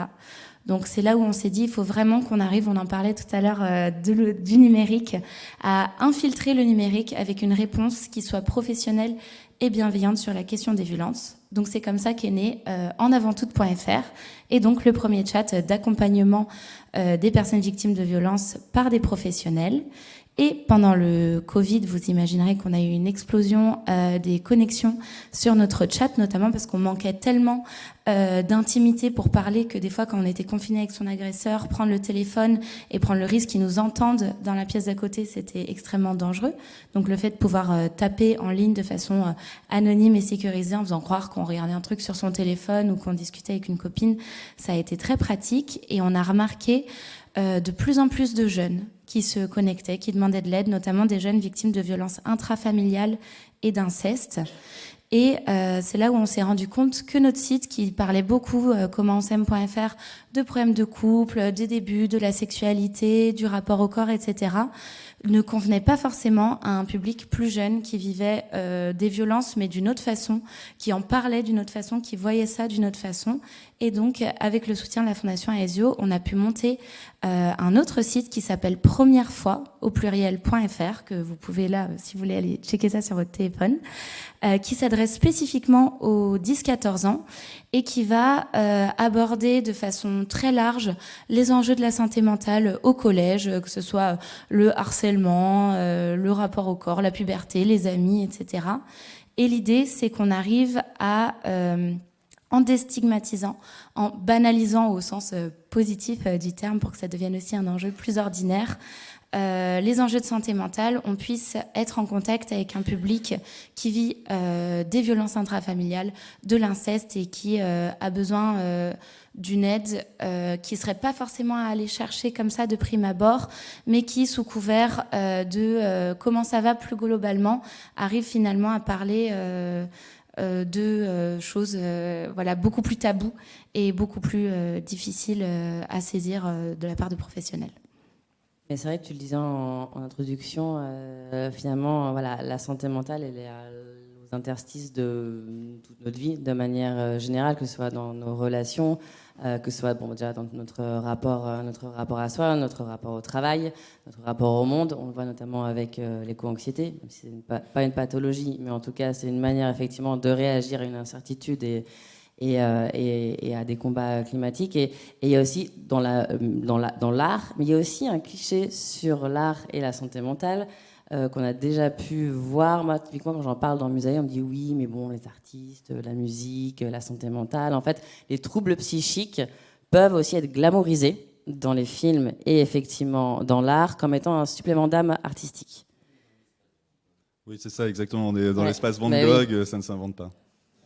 Donc c'est là où on s'est dit il faut vraiment qu'on arrive, on en parlait tout à l'heure du numérique, à infiltrer le numérique avec une réponse qui soit professionnelle et bienveillante sur la question des violences. Donc c'est comme ça qu'est né enavanttoutes.fr et donc le premier chat d'accompagnement des personnes victimes de violences par des professionnels. Et pendant le Covid, vous imaginerez qu'on a eu une explosion des connexions sur notre chat, notamment parce qu'on manquait tellement d'intimité pour parler que des fois, quand on était confiné avec son agresseur, prendre le téléphone et prendre le risque qu'ils nous entendent dans la pièce d'à côté, c'était extrêmement dangereux. Donc le fait de pouvoir taper en ligne de façon anonyme et sécurisée en faisant croire qu'on regardait un truc sur son téléphone ou qu'on discutait avec une copine, ça a été très pratique. Et on a remarqué de plus en plus de jeunes qui se connectaient, qui demandaient de l'aide, notamment des jeunes victimes de violences intrafamiliales et d'inceste. Et c'est là où on s'est rendu compte que notre site, qui parlait beaucoup, commentonsaime.fr, de problèmes de couple, des débuts, de la sexualité, du rapport au corps, etc., ne convenait pas forcément à un public plus jeune qui vivait des violences, mais d'une autre façon, qui en parlait d'une autre façon, qui voyait ça d'une autre façon. Et donc, avec le soutien de la Fondation Aesio, on a pu monter un autre site qui s'appelle Première fois, au pluriel.fr, que vous pouvez là, si vous voulez aller checker ça sur votre téléphone, qui s'adresse spécifiquement aux 10-14 ans et qui va aborder de façon très large les enjeux de la santé mentale au collège, que ce soit le harcèlement, le rapport au corps, la puberté, les amis, etc. Et l'idée, c'est qu'on arrive à, en déstigmatisant, en banalisant au sens positif du terme pour que ça devienne aussi un enjeu plus ordinaire, les enjeux de santé mentale, on puisse être en contact avec un public qui vit des violences intrafamiliales, de l'inceste et qui a besoin d'une aide qui ne serait pas forcément à aller chercher comme ça de prime abord, mais qui, sous couvert de comment ça va plus globalement, arrive finalement à parler de choses voilà, beaucoup plus tabous et beaucoup plus difficiles à saisir de la part de professionnels. Et c'est vrai que tu le disais en introduction, finalement, voilà, la santé mentale, elle est aux interstices de toute notre vie, de manière générale, que ce soit dans nos relations, que ce soit déjà dans notre rapport à soi, notre rapport au travail, notre rapport au monde. On le voit notamment avec l'éco-anxiété, même si c'est pas une pathologie, mais en tout cas, c'est une manière effectivement de réagir à une incertitude et à des combats climatiques. Et il y a aussi dans l'art, mais il y a aussi un cliché sur l'art et la santé mentale qu'on a déjà pu voir. Moi, typiquement, quand j'en parle dans le musée, on me dit oui, mais bon, les artistes, la musique, la santé mentale. En fait, les troubles psychiques peuvent aussi être glamourisés dans les films et effectivement dans l'art comme étant un supplément d'âme artistique. Oui, c'est ça, exactement. On est dans l'espace Van Bah Gogh, oui. Ça ne s'invente pas.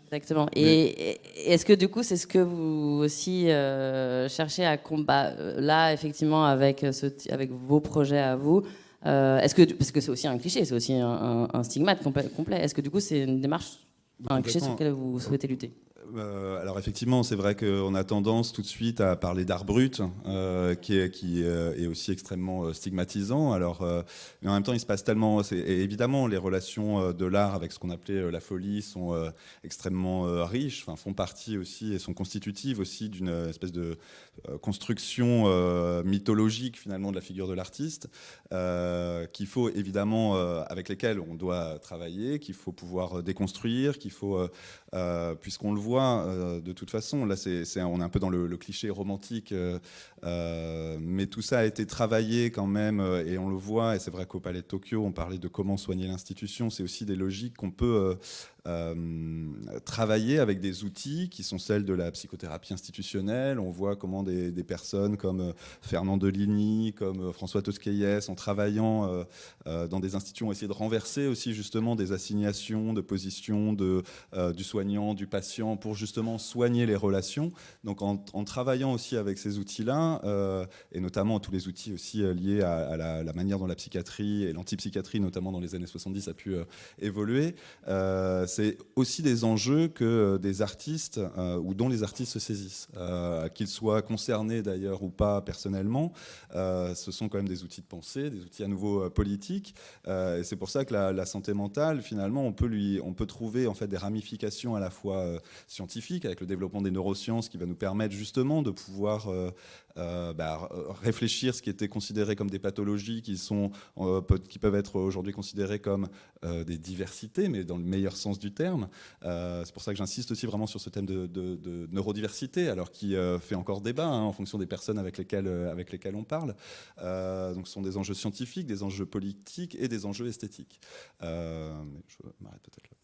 Exactement. Et est-ce que du coup, c'est ce que vous aussi cherchez à combattre là, effectivement, avec vos projets à vous parce que c'est aussi un cliché, c'est aussi un stigmate complet. Est-ce que du coup, c'est une démarche, un cliché sur lequel vous souhaitez lutter ? Alors effectivement, c'est vrai qu'on a tendance tout de suite à parler d'art brut, qui est aussi extrêmement stigmatisant. Alors, mais en même temps, il se passe tellement. Et évidemment, les relations de l'art avec ce qu'on appelait la folie sont extrêmement riches, enfin, font partie aussi et sont constitutives aussi d'une espèce de construction mythologique finalement de la figure de l'artiste, qu'il faut évidemment, avec lesquelles on doit travailler, qu'il faut pouvoir déconstruire, qu'il faut, puisqu'on le voit. De toute façon, là, on est un peu dans le cliché romantique, mais tout ça a été travaillé quand même, et on le voit, et c'est vrai qu'au Palais de Tokyo, on parlait de comment soigner l'institution, c'est aussi des logiques qu'on peut travailler avec des outils qui sont celles de la psychothérapie institutionnelle. On voit comment des personnes comme Fernand Deligny, comme François Tosquelles, en travaillant dans des institutions, ont essayé de renverser aussi justement des assignations de position du soignant, du patient, pour justement soigner les relations. Donc en travaillant aussi avec ces outils-là, et notamment tous les outils aussi liés à la manière dont la psychiatrie et l'antipsychiatrie, notamment dans les années 70, a pu évoluer, c'est aussi des enjeux que des artistes, ou dont les artistes se saisissent. Qu'ils soient concernés d'ailleurs ou pas personnellement, ce sont quand même des outils de pensée, des outils à nouveau politiques. Et c'est pour ça que la santé mentale, finalement, on peut trouver en fait des ramifications à la fois scientifiques, avec le développement des neurosciences qui va nous permettre justement de pouvoir réfléchir ce qui était considéré comme des pathologies qui peuvent être aujourd'hui considérées comme des diversités, mais dans le meilleur sens du terme. C'est pour ça que j'insiste aussi vraiment sur ce thème de neurodiversité, alors qui fait encore débat en fonction des personnes avec lesquelles on parle. Donc ce sont des enjeux scientifiques, des enjeux politiques et des enjeux esthétiques. Mais je m'arrête peut-être là.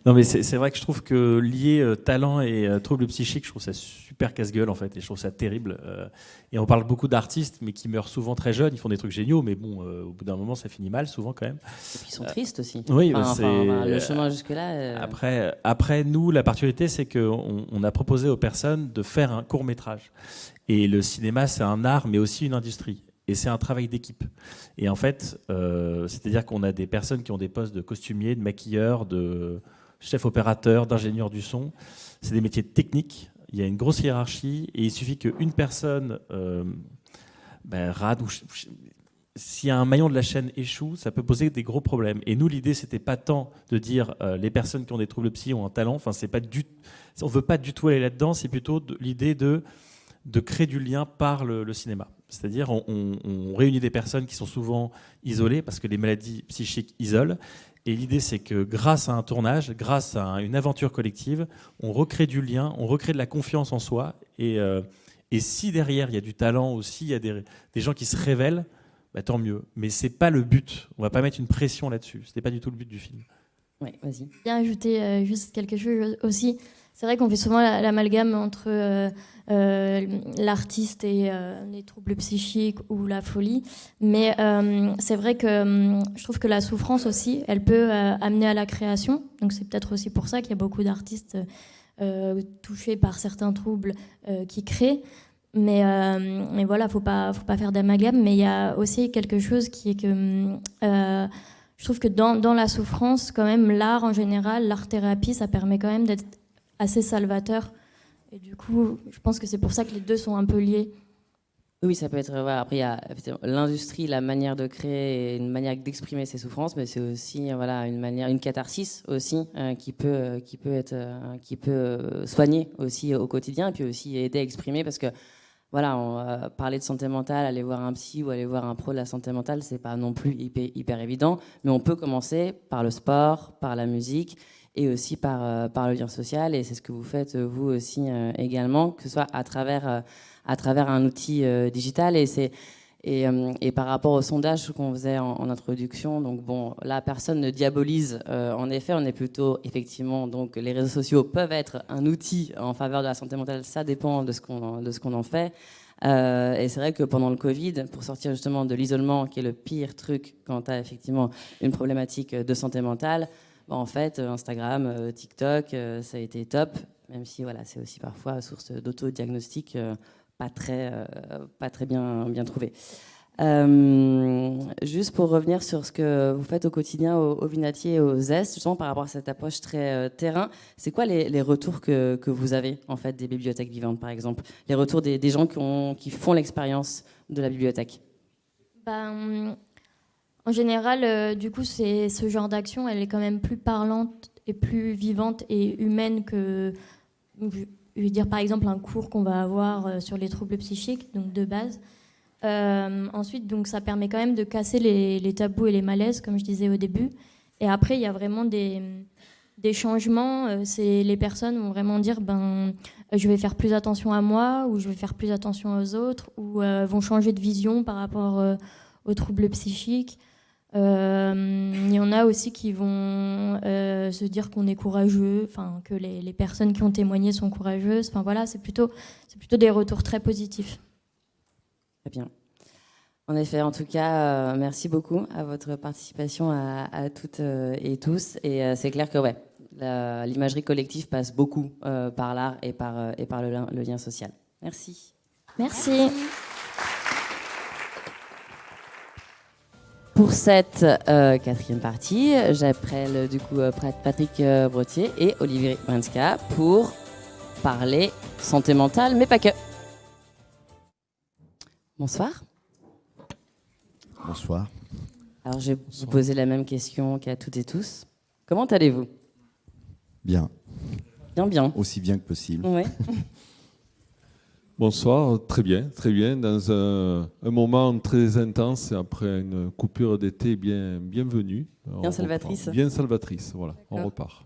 Non, mais c'est vrai que je trouve que lier talent et troubles psychiques, je trouve ça super casse-gueule en fait, et je trouve ça terrible. Et on parle beaucoup d'artistes, mais qui meurent souvent très jeunes. Ils font des trucs géniaux, mais bon, au bout d'un moment, ça finit mal souvent quand même. Et puis ils sont tristes aussi. Oui, le chemin jusque-là. Après, nous, la particularité, c'est qu'on a proposé aux personnes de faire un court métrage. Et le cinéma, c'est un art, mais aussi une industrie. Et c'est un travail d'équipe. Et en fait, c'est-à-dire qu'on a des personnes qui ont des postes de costumiers, de maquilleurs, de chefs opérateurs, d'ingénieurs du son. C'est des métiers techniques. Il y a une grosse hiérarchie et il suffit qu'une personne rate ou s'il y a un maillon de la chaîne échoue, ça peut poser des gros problèmes. Et nous, l'idée, c'était pas tant de dire les personnes qui ont des troubles psy ont un talent. Enfin, on veut pas du tout aller là-dedans. C'est plutôt l'idée de créer du lien par le cinéma. C'est-à-dire on réunit des personnes qui sont souvent isolées parce que les maladies psychiques isolent. Et l'idée, c'est que grâce à un tournage, grâce à une aventure collective, on recrée du lien, on recrée de la confiance en soi. Et si derrière, il y a du talent ou s'il y a des gens qui se révèlent, tant mieux. Mais ce n'est pas le but. On ne va pas mettre une pression là-dessus. Ce n'est pas du tout le but du film. Oui, vas-y. Bien ajouter juste quelque chose aussi. C'est vrai qu'on fait souvent l'amalgame entre l'artiste et les troubles psychiques ou la folie, mais c'est vrai que je trouve que la souffrance aussi, elle peut amener à la création. Donc c'est peut-être aussi pour ça qu'il y a beaucoup d'artistes touchés par certains troubles qui créent. Mais voilà, faut pas faire d'amalgame. Mais il y a aussi quelque chose qui est que je trouve que dans la souffrance, quand même, l'art en général, l'art-thérapie, ça permet quand même d'être assez salvateur. Et du coup, je pense que c'est pour ça que les deux sont un peu liés. Oui, ça peut être. Voilà, après, il y a l'industrie, la manière de créer, et une manière d'exprimer ses souffrances, mais c'est aussi voilà une catharsis aussi qui peut soigner aussi au quotidien et puis aussi aider à exprimer parce que voilà, parler de santé mentale, aller voir un psy ou aller voir un pro de la santé mentale, c'est pas non plus hyper évident, mais on peut commencer par le sport, par la musique et aussi par le lien social et c'est ce que vous faites vous aussi également, que ce soit à travers un outil digital et par rapport au sondage qu'on faisait en introduction, donc bon, là personne ne diabolise. En effet, on est plutôt effectivement donc les réseaux sociaux peuvent être un outil en faveur de la santé mentale. Ça dépend de ce qu'on en fait. Et c'est vrai que pendant le Covid, pour sortir justement de l'isolement, qui est le pire truc quand tu as effectivement une problématique de santé mentale, en fait, Instagram, TikTok, ça a été top. Même si voilà, c'est aussi parfois source d'autodiagnostic. Pas très bien trouvé. Juste pour revenir sur ce que vous faites au quotidien au Vinatier et au Zest, justement par rapport à cette approche très terrain, c'est quoi les retours que vous avez en fait des bibliothèques vivantes par exemple, les retours des gens qui font l'expérience de la bibliothèque? En général, du coup, ce genre d'action, elle est quand même plus parlante et plus vivante et humaine que... Je veux dire, par exemple, un cours qu'on va avoir sur les troubles psychiques, donc de base. Ensuite, donc, ça permet quand même de casser les tabous et les malaises, comme je disais au début. Et après, il y a vraiment des changements. Les personnes vont vraiment dire je vais faire plus attention à moi, ou je vais faire plus attention aux autres, ou vont changer de vision par rapport aux troubles psychiques. Il y en a aussi qui vont se dire qu'on est courageux, que les personnes qui ont témoigné sont courageuses. Voilà, c'est plutôt des retours très positifs. Très bien. En effet, en tout cas, merci beaucoup à votre participation à toutes et tous. Et c'est clair que l'imagerie collective passe beaucoup par l'art et par le lien social. Merci. Merci. Pour cette quatrième partie, j'appelle du coup Patrick Brottier et Olivier Branska pour parler santé mentale, mais pas que. Bonsoir. Bonsoir. Alors je vais vous poser la même question qu'à toutes et tous. Comment allez-vous? Bien. Bien. Aussi bien que possible. Oui. Bonsoir, très bien, dans un moment très intense après une coupure d'été bienvenue. Bien salvatrice. Bien salvatrice, voilà, on repart.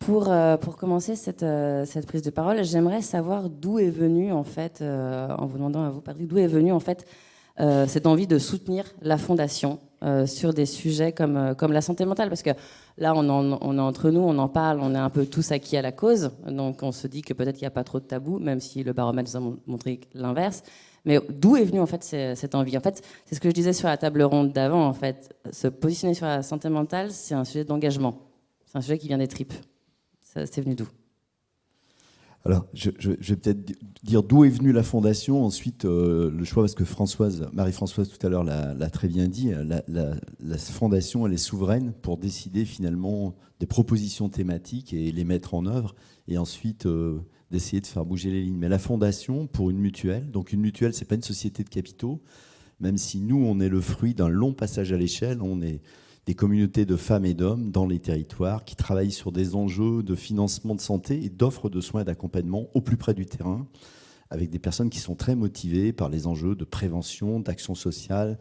Pour commencer cette prise de parole, j'aimerais savoir d'où est venue en fait, en vous demandant à vous Patrick, d'où est venue en fait cette envie de soutenir la Fondation sur des sujets comme la santé mentale, parce que là, on est entre nous, on en parle, on est un peu tous acquis à la cause, donc on se dit que peut-être qu'il n'y a pas trop de tabous, même si le baromètre nous a montré l'inverse. Mais d'où est venue en fait cette envie? En fait, c'est ce que je disais sur la table ronde d'avant. En fait, se positionner sur la santé mentale, c'est un sujet d'engagement. C'est un sujet qui vient des tripes. C'est venu d'où? Alors, je vais peut-être dire d'où est venue la Fondation, ensuite le choix, parce que Marie-Françoise tout à l'heure l'a très bien dit, la Fondation, elle est souveraine pour décider finalement des propositions thématiques et les mettre en œuvre, et ensuite d'essayer de faire bouger les lignes. Mais la Fondation, pour une mutuelle, donc une mutuelle, c'est pas une société de capitaux, même si nous, on est le fruit d'un long passage à l'échelle, on est des communautés de femmes et d'hommes dans les territoires qui travaillent sur des enjeux de financement de santé et d'offres de soins et d'accompagnement au plus près du terrain, avec des personnes qui sont très motivées par les enjeux de prévention, d'action sociale,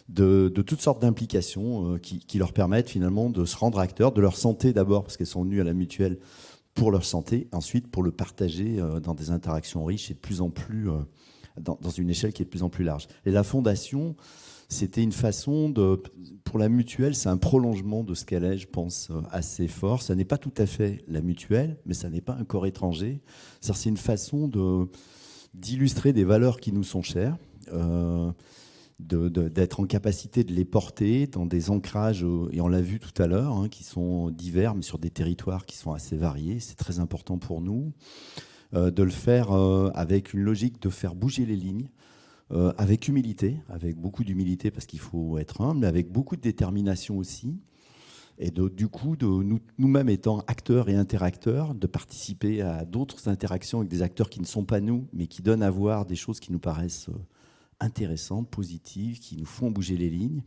de toutes sortes d'implications qui leur permettent finalement de se rendre acteurs de leur santé d'abord, parce qu'elles sont venues à la mutuelle pour leur santé, ensuite pour le partager dans des interactions riches et de plus en plus, dans une échelle qui est de plus en plus large. Et la Fondation, c'était une façon pour la mutuelle, c'est un prolongement de ce qu'elle est, je pense, assez fort. Ça n'est pas tout à fait la mutuelle, mais ça n'est pas un corps étranger. C'est une façon d'illustrer des valeurs qui nous sont chères, d'être en capacité de les porter dans des ancrages, et on l'a vu tout à l'heure, qui sont divers, mais sur des territoires qui sont assez variés. C'est très important pour nous de le faire avec une logique de faire bouger les lignes, avec humilité, avec beaucoup d'humilité parce qu'il faut être humble, mais avec beaucoup de détermination aussi. Et du coup, nous-mêmes étant acteurs et interacteurs, de participer à d'autres interactions avec des acteurs qui ne sont pas nous, mais qui donnent à voir des choses qui nous paraissent intéressantes, positives, qui nous font bouger les lignes.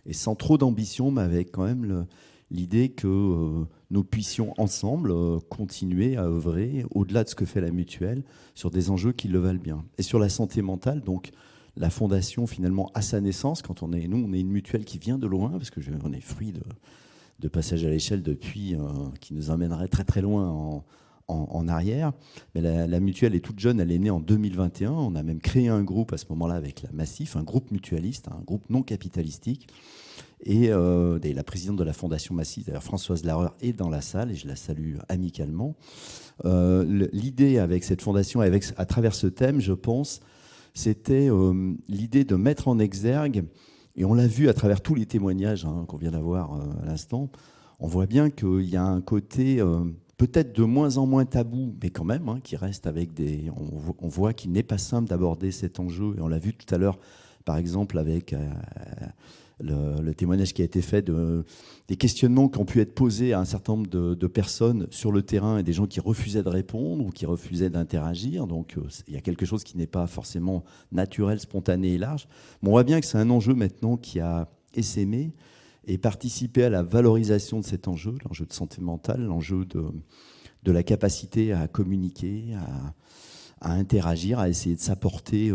Et sans trop d'ambition, mais avec quand même l'idée que nous puissions ensemble continuer à œuvrer, au-delà de ce que fait la mutuelle, sur des enjeux qui le valent bien. Et sur la santé mentale, donc la fondation, finalement, à sa naissance, quand on est une mutuelle qui vient de loin, parce qu'on est fruit de passage à l'échelle depuis, qui nous emmènerait très très loin en arrière. Mais la mutuelle est toute jeune, elle est née en 2021. On a même créé un groupe à ce moment-là avec la Massif, un groupe mutualiste, un groupe non capitalistique. Et la présidente de la Fondation Massif, d'ailleurs Françoise Larreur, est dans la salle et je la salue amicalement. L'idée avec cette fondation, à travers ce thème, je pense, c'était l'idée de mettre en exergue, et on l'a vu à travers tous les témoignages qu'on vient d'avoir à l'instant, on voit bien qu'il y a un côté peut-être de moins en moins tabou, mais quand même, qui reste avec on voit qu'il n'est pas simple d'aborder cet enjeu, et on l'a vu tout à l'heure, par exemple, avec le témoignage qui a été fait des questionnements qui ont pu être posés à un certain nombre de personnes sur le terrain et des gens qui refusaient de répondre ou qui refusaient d'interagir. Donc il y a quelque chose qui n'est pas forcément naturel, spontané et large. Mais on voit bien que c'est un enjeu maintenant qui a essaimé et participé à la valorisation de cet enjeu, l'enjeu de santé mentale, l'enjeu de la capacité à communiquer, à interagir, à essayer de s'apporter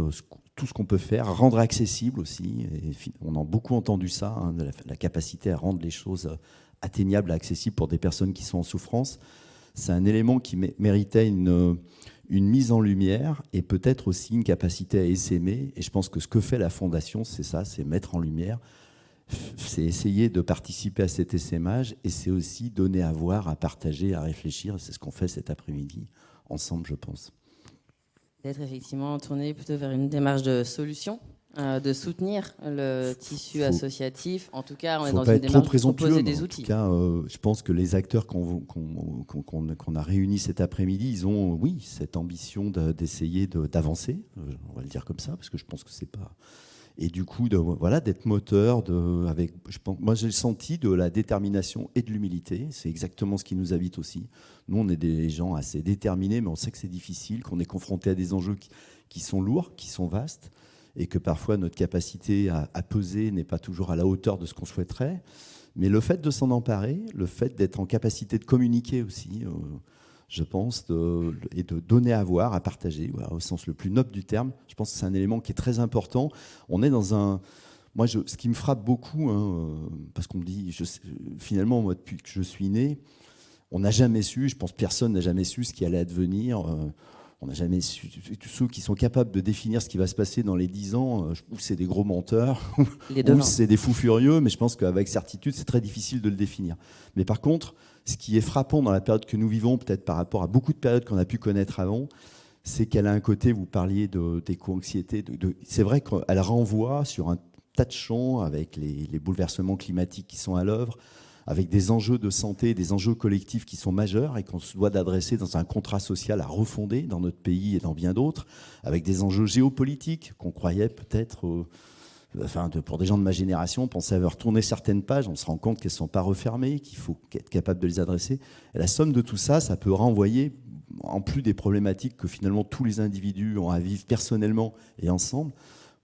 tout ce qu'on peut faire, à rendre accessible aussi. Et on a beaucoup entendu ça, la capacité à rendre les choses atteignables et accessibles pour des personnes qui sont en souffrance. C'est un élément qui méritait une mise en lumière et peut-être aussi une capacité à essaimer. Et je pense que ce que fait la Fondation, c'est ça, c'est mettre en lumière, c'est essayer de participer à cet essaimage et c'est aussi donner à voir, à partager, à réfléchir. Et c'est ce qu'on fait cet après-midi ensemble, je pense. D'être effectivement tourné plutôt vers une démarche de solution, de soutenir le tissu associatif. En tout cas, on est dans une démarche de proposer des outils. En tout cas, je pense que les acteurs qu'on a réunis cet après-midi, ils ont, oui, cette ambition d'essayer d'avancer, on va le dire comme ça, parce que je pense que c'est pas... Et du coup, d'être moteur, moi j'ai senti de la détermination et de l'humilité. C'est exactement ce qui nous habite aussi. Nous, on est des gens assez déterminés, mais on sait que c'est difficile, qu'on est confronté à des enjeux qui sont lourds, qui sont vastes, et que parfois notre capacité à peser n'est pas toujours à la hauteur de ce qu'on souhaiterait. Mais le fait de s'en emparer, le fait d'être en capacité de communiquer aussi, je pense, et de donner à voir, à partager, voilà, au sens le plus noble du terme. Je pense que c'est un élément qui est très important. On est dans un... Moi, ce qui me frappe beaucoup, parce qu'on me dit, finalement, moi, depuis que je suis né, on n'a jamais su, je pense que personne n'a jamais su ce qui allait advenir. On n'a jamais su. Tous ceux qui sont capables de définir ce qui va se passer dans les 10 ans, ou c'est des gros menteurs, ou c'est des fous furieux, mais je pense qu'avec certitude, c'est très difficile de le définir. Mais par contre, ce qui est frappant dans la période que nous vivons, peut-être par rapport à beaucoup de périodes qu'on a pu connaître avant, c'est qu'elle a un côté, vous parliez d'éco-anxiété, c'est vrai qu'elle renvoie sur un tas de champs avec les bouleversements climatiques qui sont à l'œuvre, avec des enjeux de santé, des enjeux collectifs qui sont majeurs et qu'on se doit d'adresser dans un contrat social à refonder dans notre pays et dans bien d'autres, avec des enjeux géopolitiques qu'on croyait peut-être... pour des gens de ma génération, on pensait avoir tourné certaines pages, on se rend compte qu'elles ne sont pas refermées, qu'il faut être capable de les adresser. Et la somme de tout ça, ça peut renvoyer, en plus des problématiques que finalement tous les individus ont à vivre personnellement et ensemble,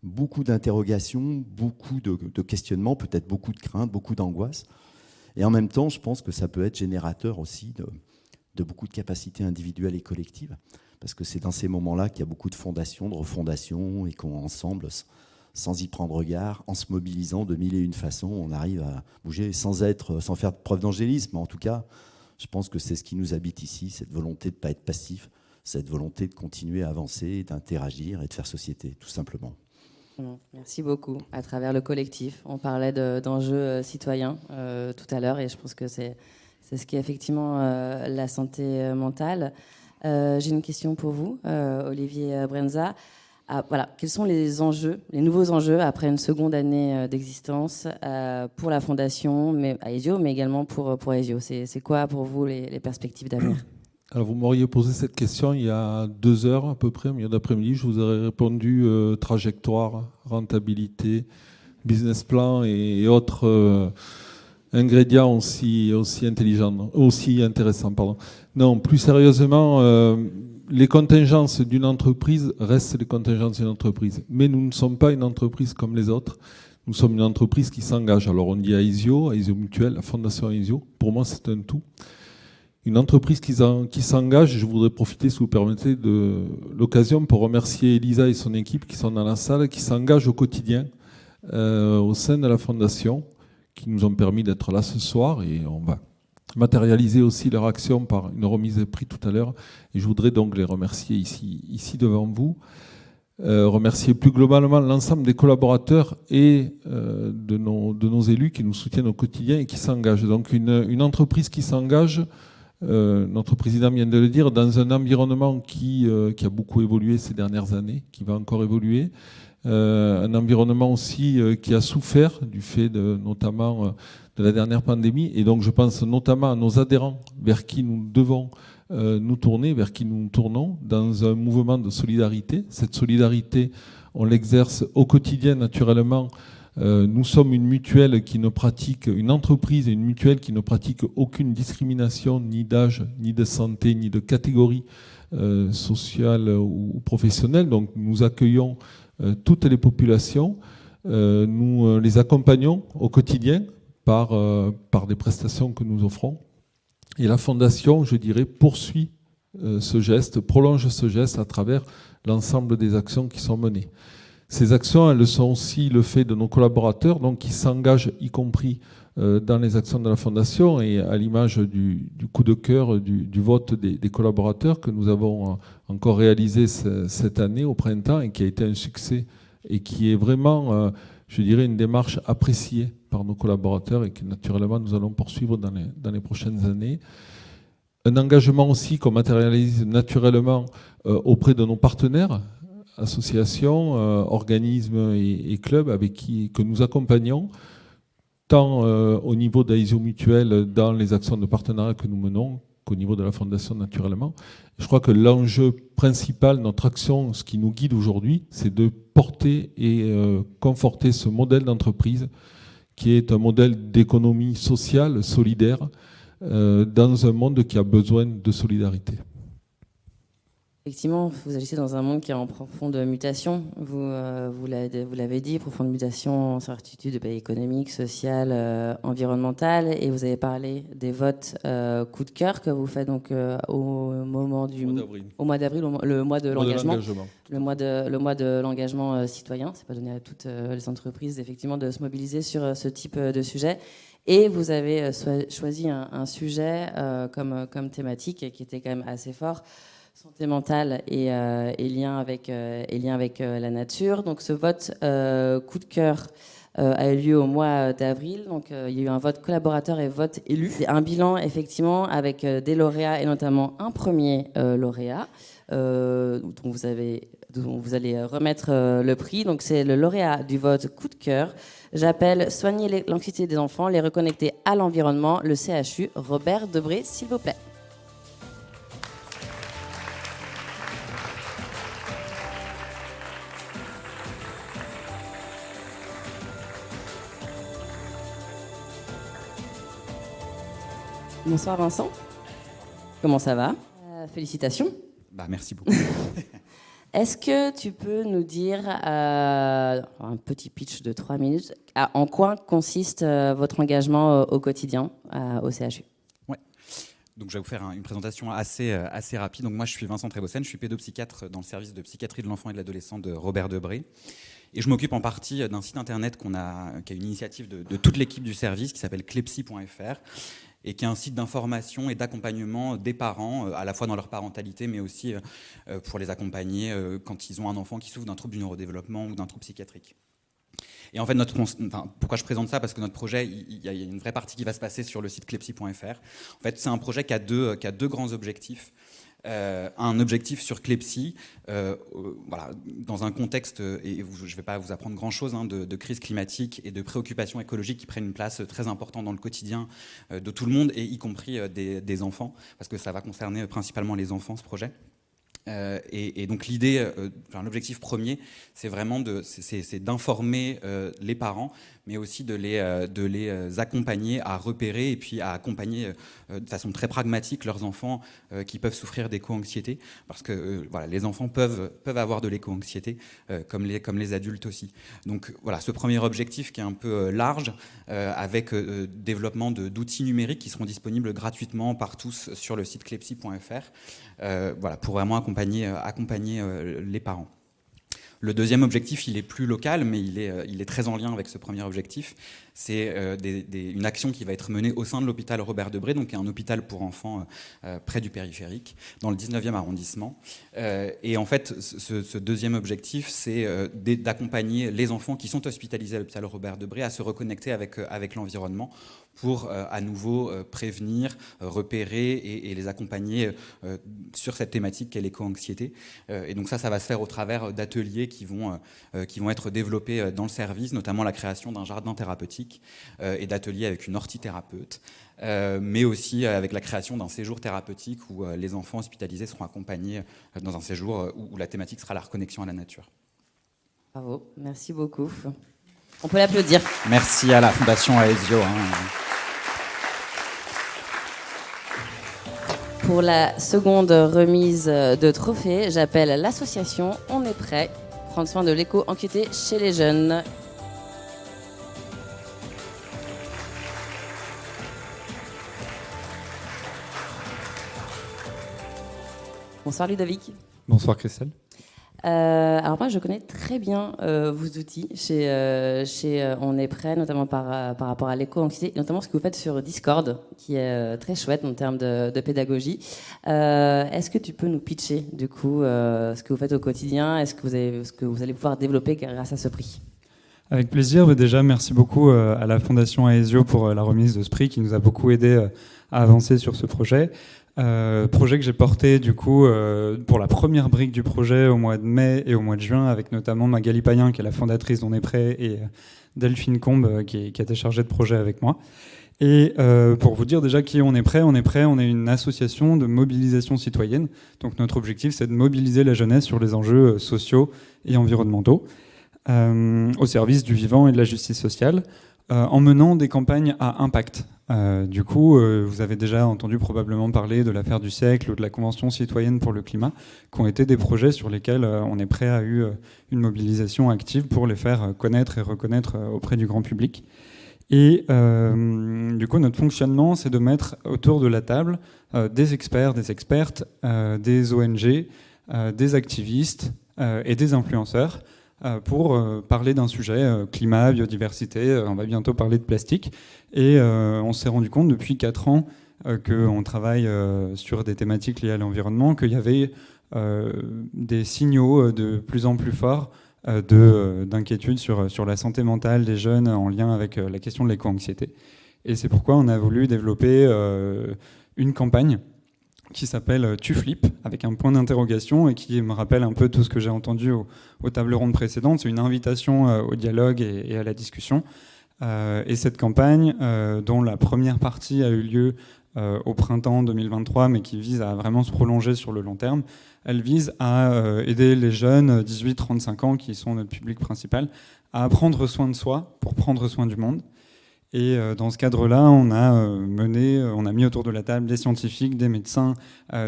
beaucoup d'interrogations, beaucoup de questionnements, peut-être beaucoup de craintes, beaucoup d'angoisses. Et en même temps, je pense que ça peut être générateur aussi de beaucoup de capacités individuelles et collectives, parce que c'est dans ces moments-là qu'il y a beaucoup de fondations, de refondations, et qu'ensemble, sans y prendre garde, en se mobilisant de mille et une façons, on arrive à bouger sans faire preuve d'angélisme. En tout cas, je pense que c'est ce qui nous habite ici, cette volonté de ne pas être passif, cette volonté de continuer à avancer, d'interagir et de faire société, tout simplement. Merci beaucoup. À travers le collectif, on parlait d'enjeux citoyens tout à l'heure, et je pense que c'est ce qui est effectivement la santé mentale. J'ai une question pour vous, Olivier Brenza. Voilà, quels sont les enjeux, les nouveaux enjeux après une seconde année d'existence pour la Fondation, à Aesio, mais également pour Aesio? C'est quoi pour vous les perspectives d'avenir? Alors vous m'auriez posé cette question il y a 2 heures à peu près, au milieu d'après-midi. Je vous aurais répondu trajectoire, rentabilité, business plan et autres ingrédients aussi intelligents, aussi intéressants. Pardon. Non, plus sérieusement, les contingences d'une entreprise restent les contingences d'une entreprise. Mais nous ne sommes pas une entreprise comme les autres. Nous sommes une entreprise qui s'engage. Alors on dit Aesio Mutuel, la fondation Aesio. Pour moi, c'est un tout. Une entreprise qui s'engage, je voudrais profiter, si vous permettez, de l'occasion pour remercier Elisa et son équipe qui sont dans la salle, qui s'engagent au quotidien au sein de la Fondation, qui nous ont permis d'être là ce soir, et on va matérialiser aussi leur action par une remise de prix tout à l'heure. Et je voudrais donc les remercier ici devant vous. Remercier plus globalement l'ensemble des collaborateurs et de nos élus qui nous soutiennent au quotidien et qui s'engagent. Donc une entreprise qui s'engage, notre président vient de le dire, dans un environnement qui a beaucoup évolué ces dernières années, qui va encore évoluer. Un environnement aussi qui a souffert du fait notamment de la dernière pandémie. Et donc je pense notamment à nos adhérents vers qui nous devons nous tourner, vers qui nous tournons, dans un mouvement de solidarité. Cette solidarité, on l'exerce au quotidien naturellement. Nous sommes une mutuelle qui ne pratique, une entreprise et une mutuelle qui ne pratique aucune discrimination, ni d'âge, ni de santé, ni de catégorie sociale ou professionnelle. Donc nous accueillons toutes les populations, nous les accompagnons au quotidien par des prestations que nous offrons. Et la Fondation, je dirais, poursuit ce geste, prolonge ce geste à travers l'ensemble des actions qui sont menées. Ces actions, elles sont aussi le fait de nos collaborateurs, donc qui s'engagent, y compris dans les actions de la Fondation, et à l'image du coup de cœur du vote des collaborateurs que nous avons encore réalisé cette année au printemps et qui a été un succès et qui est vraiment, je dirais, une démarche appréciée par nos collaborateurs et que naturellement nous allons poursuivre dans les prochaines années. Un engagement aussi qu'on matérialise naturellement auprès de nos partenaires, associations, organismes et clubs que nous accompagnons, tant au niveau d'Aesio Mutuel dans les actions de partenariat que nous menons, qu'au niveau de la Fondation naturellement. Je crois que l'enjeu principal, notre action, ce qui nous guide aujourd'hui, c'est de porter et conforter ce modèle d'entreprise qui est un modèle d'économie sociale, solidaire, dans un monde qui a besoin de solidarité. Effectivement, vous agissez dans un monde qui est en profonde mutation. Vous l'avez dit, profonde mutation, incertitude économique, sociale, environnementale. Et vous avez parlé des votes coup de cœur que vous faites donc au mois d'avril, le mois de l'engagement. Le mois de l'engagement citoyen. C'est pas donné à toutes les entreprises effectivement de se mobiliser sur ce type de sujet. Et vous avez choisi un sujet comme thématique qui était quand même assez fort. Santé mentale et lien avec la nature. Donc ce vote coup de cœur a eu lieu au mois d'avril. Donc il y a eu un vote collaborateur et vote élu. Un bilan effectivement avec des lauréats et notamment un premier lauréat dont vous allez remettre le prix. Donc c'est le lauréat du vote coup de cœur. J'appelle Soigner l'anxiété des enfants, les reconnecter à l'environnement, le CHU, Robert Debré, s'il vous plaît. Bonsoir Vincent, comment ça va? Félicitations. Merci beaucoup. Est-ce que tu peux nous dire, un petit pitch de 3 minutes, en quoi consiste votre engagement au quotidien au CHU? Ouais. Donc je vais vous faire une présentation assez rapide. Donc moi je suis Vincent Trébossen, je suis pédopsychiatre dans le service de psychiatrie de l'enfant et de l'adolescent de Robert Debré. Et je m'occupe en partie d'un site internet qui a une initiative de toute l'équipe du service qui s'appelle clepsy.fr. Et qui est un site d'information et d'accompagnement des parents, à la fois dans leur parentalité, mais aussi pour les accompagner quand ils ont un enfant qui souffre d'un trouble du neurodéveloppement ou d'un trouble psychiatrique. Et en fait, pourquoi je présente ça? Parce que notre projet, il y a une vraie partie qui va se passer sur le site clepsy.fr. En fait, c'est un projet qui a deux grands objectifs. un objectif sur Clepsy, voilà, dans un contexte, et je ne vais pas vous apprendre grand-chose, hein, de crise climatique et de préoccupations écologiques qui prennent une place très importante dans le quotidien de tout le monde, et y compris des enfants, parce que ça va concerner principalement les enfants, ce projet. Et donc l'idée, l'objectif premier, c'est vraiment d'informer les parents, mais aussi de les accompagner à repérer et puis à accompagner de façon très pragmatique leurs enfants qui peuvent souffrir d'éco-anxiété, parce que voilà, les enfants peuvent avoir de l'éco-anxiété comme les adultes aussi. Donc voilà, ce premier objectif qui est un peu large, avec développement d'outils numériques qui seront disponibles gratuitement par tous sur le site clepsy.fr, voilà, pour vraiment accompagner les parents. Le deuxième objectif, il est plus local, mais il est très en lien avec ce premier objectif. C'est une action qui va être menée au sein de l'hôpital Robert Debré, donc un hôpital pour enfants près du périphérique, dans le 19e arrondissement. Et en fait, ce deuxième objectif, c'est d'accompagner les enfants qui sont hospitalisés à l'hôpital Robert Debré à se reconnecter avec l'environnement pour à nouveau prévenir, repérer et les accompagner sur cette thématique qu'est l'éco-anxiété. Et donc ça va se faire au travers d'ateliers qui vont être développés dans le service, notamment la création d'un jardin thérapeutique et d'ateliers avec une orthithérapeute, mais aussi avec la création d'un séjour thérapeutique où les enfants hospitalisés seront accompagnés dans un séjour où la thématique sera la reconnexion à la nature. Bravo, merci beaucoup. On peut l'applaudir. Merci à la Fondation Aesio. Pour la seconde remise de trophée, j'appelle l'association On est prêt, prendre soin de l'éco-anxiété chez les jeunes. Bonsoir Ludovic. Bonsoir Christelle. Alors moi je connais très bien vos outils chez On est prêt, notamment par rapport à l'éco-anxiété, notamment ce que vous faites sur Discord, qui est très chouette en termes de pédagogie. Est-ce que tu peux nous pitcher du coup ce que vous faites au quotidien, ce que vous allez pouvoir développer grâce à ce prix? Avec plaisir. Mais déjà, merci beaucoup à la Fondation Aesio pour la remise de ce prix qui nous a beaucoup aidé à avancer sur ce projet. Projet que j'ai porté du coup pour la première brique du projet au mois de mai et au mois de juin, avec notamment Magali Payen qui est la fondatrice d'On est prêt et Delphine Combe qui a été chargée de projet avec moi. Et pour vous dire déjà qui on est prêt, on est une association de mobilisation citoyenne. Donc notre objectif c'est de mobiliser la jeunesse sur les enjeux sociaux et environnementaux au service du vivant et de la justice sociale, en menant des campagnes à impact. Du coup, vous avez déjà entendu probablement parler de l'affaire du siècle ou de la Convention citoyenne pour le climat, qui ont été des projets sur lesquels On est prêt a eu une mobilisation active pour les faire connaître et reconnaître auprès du grand public. Et du coup, notre fonctionnement, c'est de mettre autour de la table des experts, des expertes, des ONG, des activistes et des influenceurs pour parler d'un sujet, climat, biodiversité, on va bientôt parler de plastique. Et on s'est rendu compte depuis 4 ans qu'on travaille sur des thématiques liées à l'environnement, qu'il y avait des signaux de plus en plus forts d'inquiétude sur la santé mentale des jeunes en lien avec la question de l'éco-anxiété. Et c'est pourquoi on a voulu développer une campagne qui s'appelle Tu flippes, avec un point d'interrogation et qui me rappelle un peu tout ce que j'ai entendu aux tables rondes précédentes. C'est une invitation au dialogue et à la discussion. Et cette campagne, dont la première partie a eu lieu au printemps 2023, mais qui vise à vraiment se prolonger sur le long terme, elle vise à aider les jeunes 18-35 ans, qui sont notre public principal, à prendre soin de soi pour prendre soin du monde. Et dans ce cadre-là, on a mis autour de la table des scientifiques, des médecins,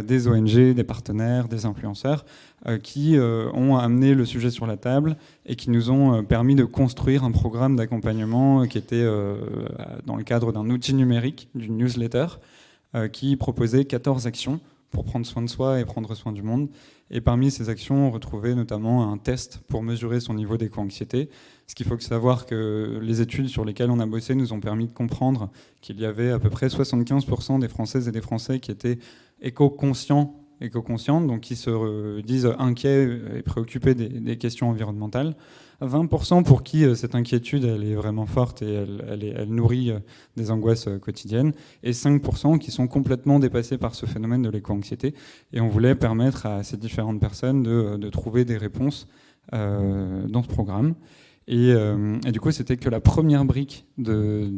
des ONG, des partenaires, des influenceurs qui ont amené le sujet sur la table et qui nous ont permis de construire un programme d'accompagnement qui était dans le cadre d'un outil numérique, d'une newsletter, qui proposait 14 actions pour prendre soin de soi et prendre soin du monde. Et parmi ces actions, on retrouvait notamment un test pour mesurer son niveau d'éco-anxiété. Ce qu'il faut savoir que les études sur lesquelles on a bossé nous ont permis de comprendre qu'il y avait à peu près 75% des Françaises et des Français qui étaient éco-conscients éco-conscientes, donc qui se disent inquiets et préoccupés des questions environnementales. 20% pour qui cette inquiétude elle est vraiment forte et elle nourrit des angoisses quotidiennes, et 5% qui sont complètement dépassés par ce phénomène de l'éco-anxiété. Et on voulait permettre à ces différentes personnes de trouver des réponses dans ce programme. Et du coup, c'était que la première brique de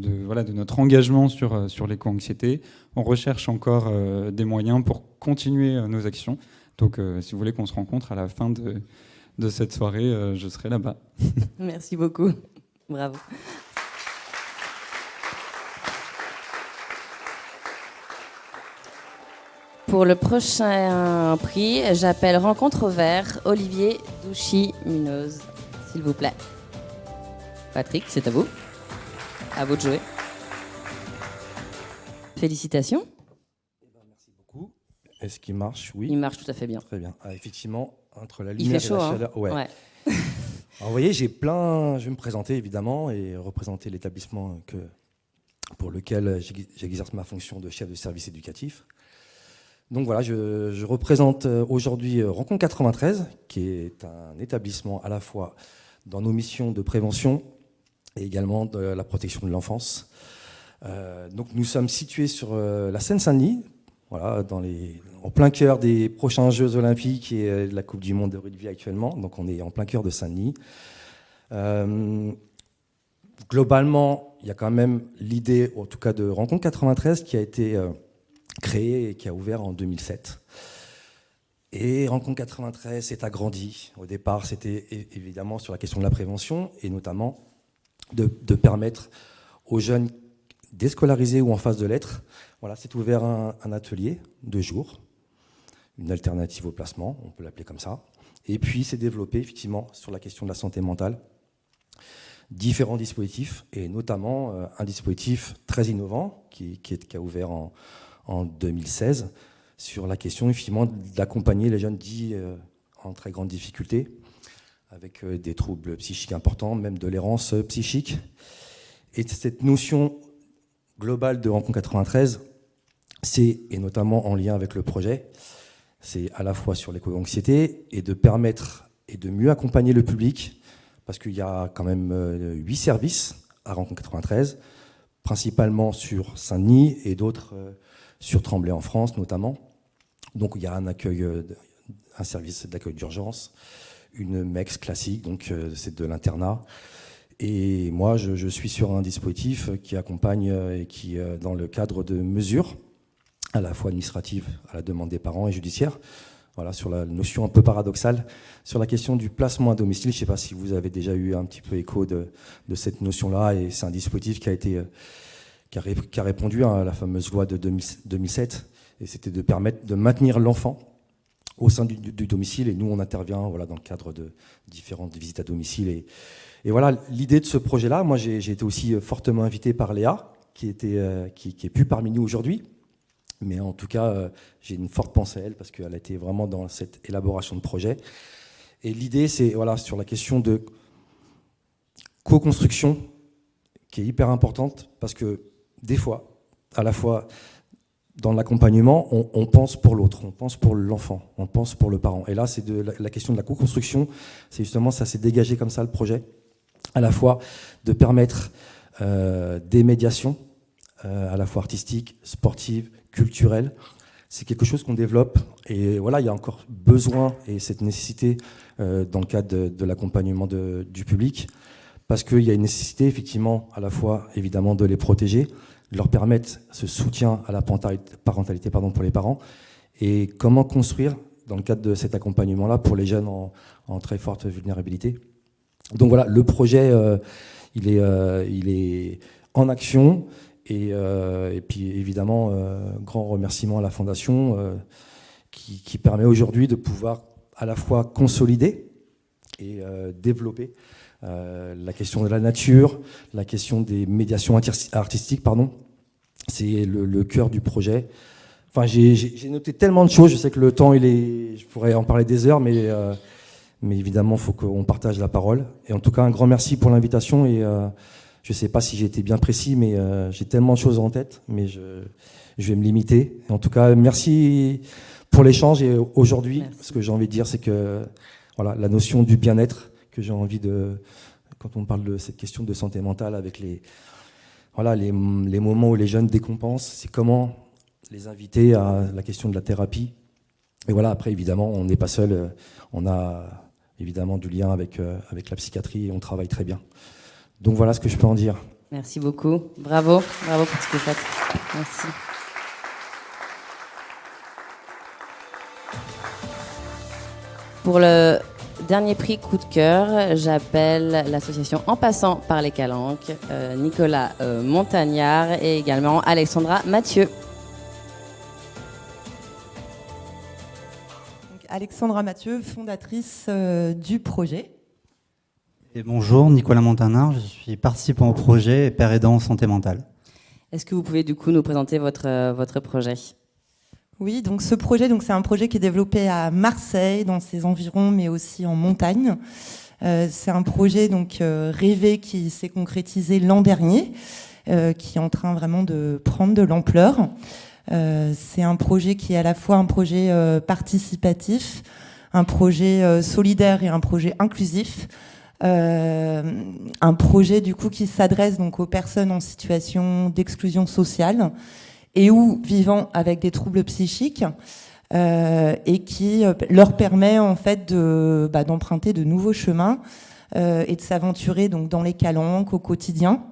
notre engagement sur l'éco-anxiété. On recherche encore des moyens pour continuer nos actions. Donc, si vous voulez qu'on se rencontre à la fin de cette soirée, je serai là-bas. Merci beaucoup. Bravo. Pour le prochain prix, j'appelle Rencontre au vert Olivier Douchy-Munoz, s'il vous plaît. Patrick, c'est à vous. À vous de jouer. Félicitations. Merci beaucoup. Est-ce qu'il marche? Oui. Il marche tout à fait bien. Très bien. Ah, effectivement, entre la lumière et la chaleur. Ouais. Alors, vous voyez, je vais me présenter évidemment et représenter l'établissement pour lequel j'exerce ma fonction de chef de service éducatif. Donc voilà, je représente aujourd'hui Rencontre 93, qui est un établissement à la fois dans nos missions de prévention et également de la protection de l'enfance. Donc nous sommes situés sur la Seine-Saint-Denis, voilà, en plein cœur des prochains Jeux Olympiques et de la Coupe du Monde de rugby actuellement. Donc on est en plein cœur de Saint-Denis. Globalement, il y a quand même l'idée, en tout cas de Rencontre 93, qui a été créée et qui a ouvert en 2007. Et Rencontre 93 s'est agrandi. Au départ, c'était évidemment sur la question de la prévention et notamment de permettre aux jeunes déscolarisés ou en phase de l'être, voilà, c'est ouvert un atelier de jour, une alternative au placement, on peut l'appeler comme ça. Et puis c'est développé effectivement sur la question de la santé mentale, différents dispositifs et notamment un dispositif très innovant qui a ouvert en 2016 sur la question effectivement d'accompagner les jeunes dits en très grande difficulté avec des troubles psychiques importants, même de l'errance psychique. Et cette notion globale de Rencontre 93, et notamment en lien avec le projet, c'est à la fois sur l'éco-anxiété et de permettre et de mieux accompagner le public, parce qu'il y a quand même 8 services à Rencontre 93, principalement sur Saint-Denis et d'autres sur Tremblay en France notamment. Donc il y a un service d'accueil d'urgence, une MEX classique, donc c'est de l'internat. Et moi, je suis sur un dispositif qui accompagne et qui, dans le cadre de mesures, à la fois administratives, à la demande des parents et judiciaires, voilà, sur la notion un peu paradoxale, sur la question du placement à domicile. Je ne sais pas si vous avez déjà eu un petit peu écho de cette notion-là, et c'est un dispositif qui a répondu à la fameuse loi de 2007, et c'était de permettre de maintenir l'enfant au sein du domicile, et nous on intervient voilà, dans le cadre de différentes visites à domicile. Et voilà, l'idée de ce projet-là, moi j'ai été aussi fortement invité par Léa, qui est plus parmi nous aujourd'hui, mais en tout cas j'ai une forte pensée à elle, parce qu'elle a été vraiment dans cette élaboration de projet. Et l'idée, c'est voilà, sur la question de co-construction, qui est hyper importante, parce que des fois, à la fois dans l'accompagnement, on pense pour l'autre, on pense pour l'enfant, on pense pour le parent. Et là, c'est la question de la co-construction, c'est justement, ça s'est dégagé comme ça le projet, à la fois de permettre des médiations, à la fois artistiques, sportives, culturelles. C'est quelque chose qu'on développe, et voilà, il y a encore besoin et cette nécessité dans le cadre de l'accompagnement du public, parce qu'il y a une nécessité effectivement à la fois évidemment de les protéger, de leur permettre ce soutien à la parentalité pour les parents, et comment construire dans le cadre de cet accompagnement-là pour les jeunes en très forte vulnérabilité. Donc voilà, le projet, il est en action, et puis évidemment, grand remerciement à la Fondation qui permet aujourd'hui de pouvoir à la fois consolider et développer la question de la nature, la question des médiations artistiques, pardon. C'est le cœur du projet. Enfin, j'ai noté tellement de choses, je sais que le temps, je pourrais en parler des heures, mais évidemment, il faut qu'on partage la parole. Et en tout cas, un grand merci pour l'invitation, et je ne sais pas si j'ai été bien précis, mais j'ai tellement de choses en tête, mais je vais me limiter. Et en tout cas, merci pour l'échange. Et aujourd'hui, ce que j'ai envie de dire, c'est que voilà, la notion du bien-être que j'ai envie de, quand on parle de cette question de santé mentale, avec les moments où les jeunes décompensent, c'est comment les inviter à la question de la thérapie. Et voilà, après, évidemment, on n'est pas seul. On a évidemment du lien avec la psychiatrie et on travaille très bien. Donc voilà ce que je peux en dire. Merci beaucoup. Bravo. Bravo pour ce que vous faites. Merci. Pour le dernier prix coup de cœur, j'appelle l'association En passant par les Calanques, Nicolas Montagnard et également Alexandra Mathieu. Donc, Alexandra Mathieu, fondatrice du projet. Et bonjour, Nicolas Montagnard, je suis participant au projet et père aidant en santé mentale. Est-ce que vous pouvez du coup nous présenter votre projet ? Oui, donc ce projet, c'est un projet qui est développé à Marseille, dans ses environs, mais aussi en montagne. C'est un projet rêvé qui s'est concrétisé l'an dernier, qui est en train vraiment de prendre de l'ampleur. C'est un projet qui est à la fois un projet participatif, un projet solidaire et un projet inclusif. Un projet du coup qui s'adresse aux personnes en situation d'exclusion sociale et ou vivant avec des troubles psychiques et qui leur permet en fait d'emprunter de nouveaux chemins et de s'aventurer dans les calanques au quotidien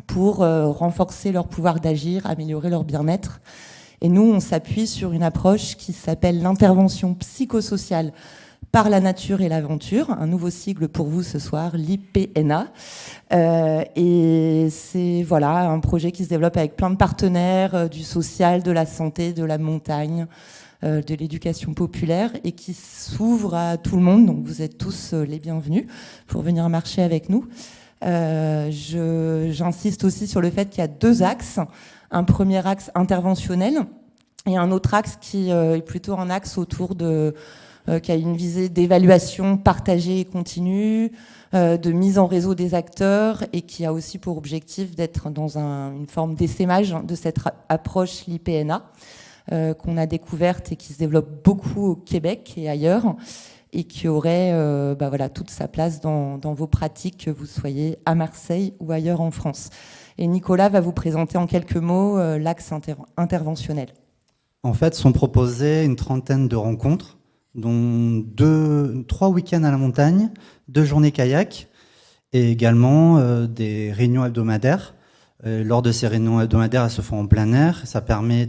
pour renforcer leur pouvoir d'agir, améliorer leur bien-être. Et nous, on s'appuie sur une approche qui s'appelle l'intervention psychosociale par la nature et l'aventure, un nouveau sigle pour vous ce soir, l'IPNA. Et c'est un projet qui se développe avec plein de partenaires, du social, de la santé, de la montagne, de l'éducation populaire, et qui s'ouvre à tout le monde. Donc vous êtes tous les bienvenus pour venir marcher avec nous. J'insiste aussi sur le fait qu'il y a 2 axes. Un premier axe interventionnel et un autre axe qui est plutôt un axe autour qui a une visée d'évaluation partagée et continue, de mise en réseau des acteurs et qui a aussi pour objectif d'être dans une forme d'essaimage de cette approche l'IPNA qu'on a découverte et qui se développe beaucoup au Québec et ailleurs et qui aurait toute sa place dans vos pratiques, que vous soyez à Marseille ou ailleurs en France. Et Nicolas va vous présenter en quelques mots l'axe interventionnel. En fait, sont proposées une trentaine de rencontres, dont 3 week-ends à la montagne, 2 journées kayak, et également des réunions hebdomadaires. Lors de ces réunions hebdomadaires, elles se font en plein air. Ça permet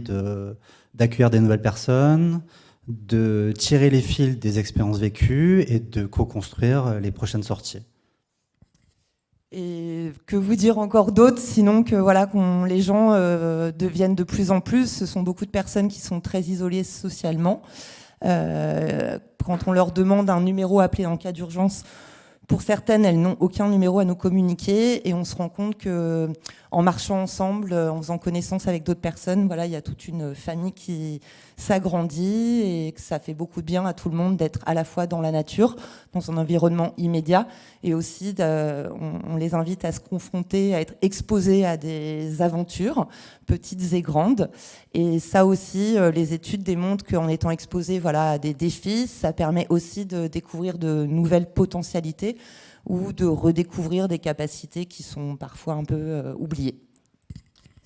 d'accueillir des nouvelles personnes, de tirer les fils des expériences vécues et de co-construire les prochaines sorties. Et que vous dire encore d'autres, sinon que les gens deviennent de plus en plus. Ce sont beaucoup de personnes qui sont très isolées socialement. Quand on leur demande un numéro à appeler en cas d'urgence, pour certaines, elles n'ont aucun numéro à nous communiquer et on se rend compte que en marchant ensemble, en faisant connaissance avec d'autres personnes, il y a toute une famille qui s'agrandit et que ça fait beaucoup de bien à tout le monde d'être à la fois dans la nature, dans un environnement immédiat et aussi on les invite à se confronter, à être exposés à des aventures, petites et grandes. Et ça aussi, les études démontrent qu'en étant exposés à des défis, ça permet aussi de découvrir de nouvelles potentialités ou de redécouvrir des capacités qui sont parfois un peu oubliées.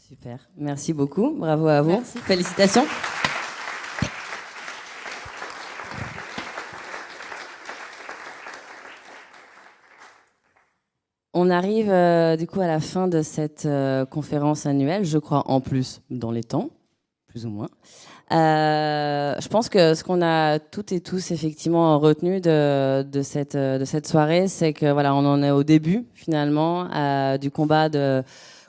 Super, merci beaucoup, bravo à vous, merci. Félicitations. On arrive du coup à la fin de cette conférence annuelle, je crois en plus dans les temps, plus ou moins. Je pense que ce qu'on a toutes et tous effectivement retenu de cette soirée, c'est que on en est au début finalement du combat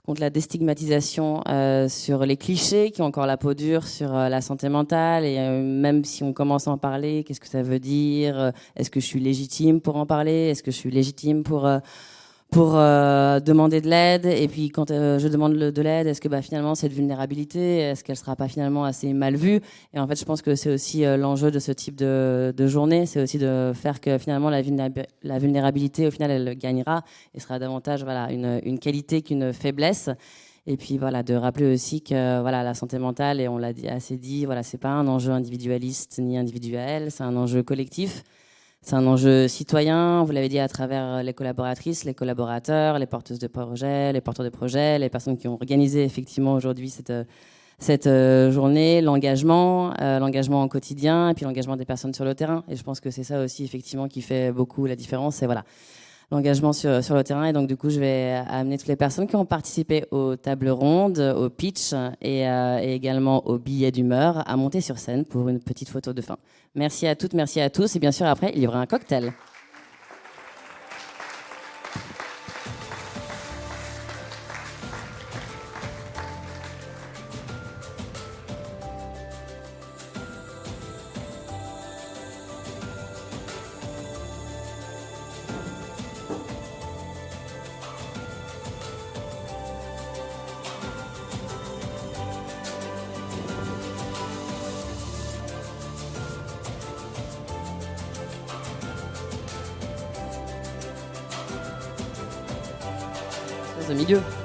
contre la déstigmatisation sur les clichés qui ont encore la peau dure sur la santé mentale et même si on commence à en parler, qu'est-ce que ça veut dire ? Est-ce que je suis légitime pour en parler ? Est-ce que je suis légitime pour demander de l'aide, et puis quand je demande de l'aide, est-ce que finalement cette vulnérabilité, est-ce qu'elle sera pas finalement assez mal vue ? Et en fait, je pense que c'est aussi l'enjeu de ce type de journée, c'est aussi de faire que finalement la vulnérabilité, au final, elle gagnera et sera davantage une qualité qu'une faiblesse. Et puis voilà, de rappeler aussi que voilà, la santé mentale, et on l'a assez dit, voilà, c'est pas un enjeu individualiste ni individuel, c'est un enjeu collectif, c'est un enjeu citoyen. Vous l'avez dit, à travers les collaboratrices, les collaborateurs, les porteuses de projets, les porteurs de projets, les personnes qui ont organisé effectivement aujourd'hui cette journée, l'engagement au quotidien, et puis l'engagement des personnes sur le terrain. Et je pense que c'est ça aussi effectivement qui fait beaucoup la différence. C'est voilà, l'engagement sur le terrain. Et donc, du coup, je vais amener toutes les personnes qui ont participé aux tables rondes, au pitch et également au billet d'humeur à monter sur scène pour une petite photo de fin. Merci à toutes, merci à tous. Et bien sûr, après, il y aura un cocktail. Au milieu.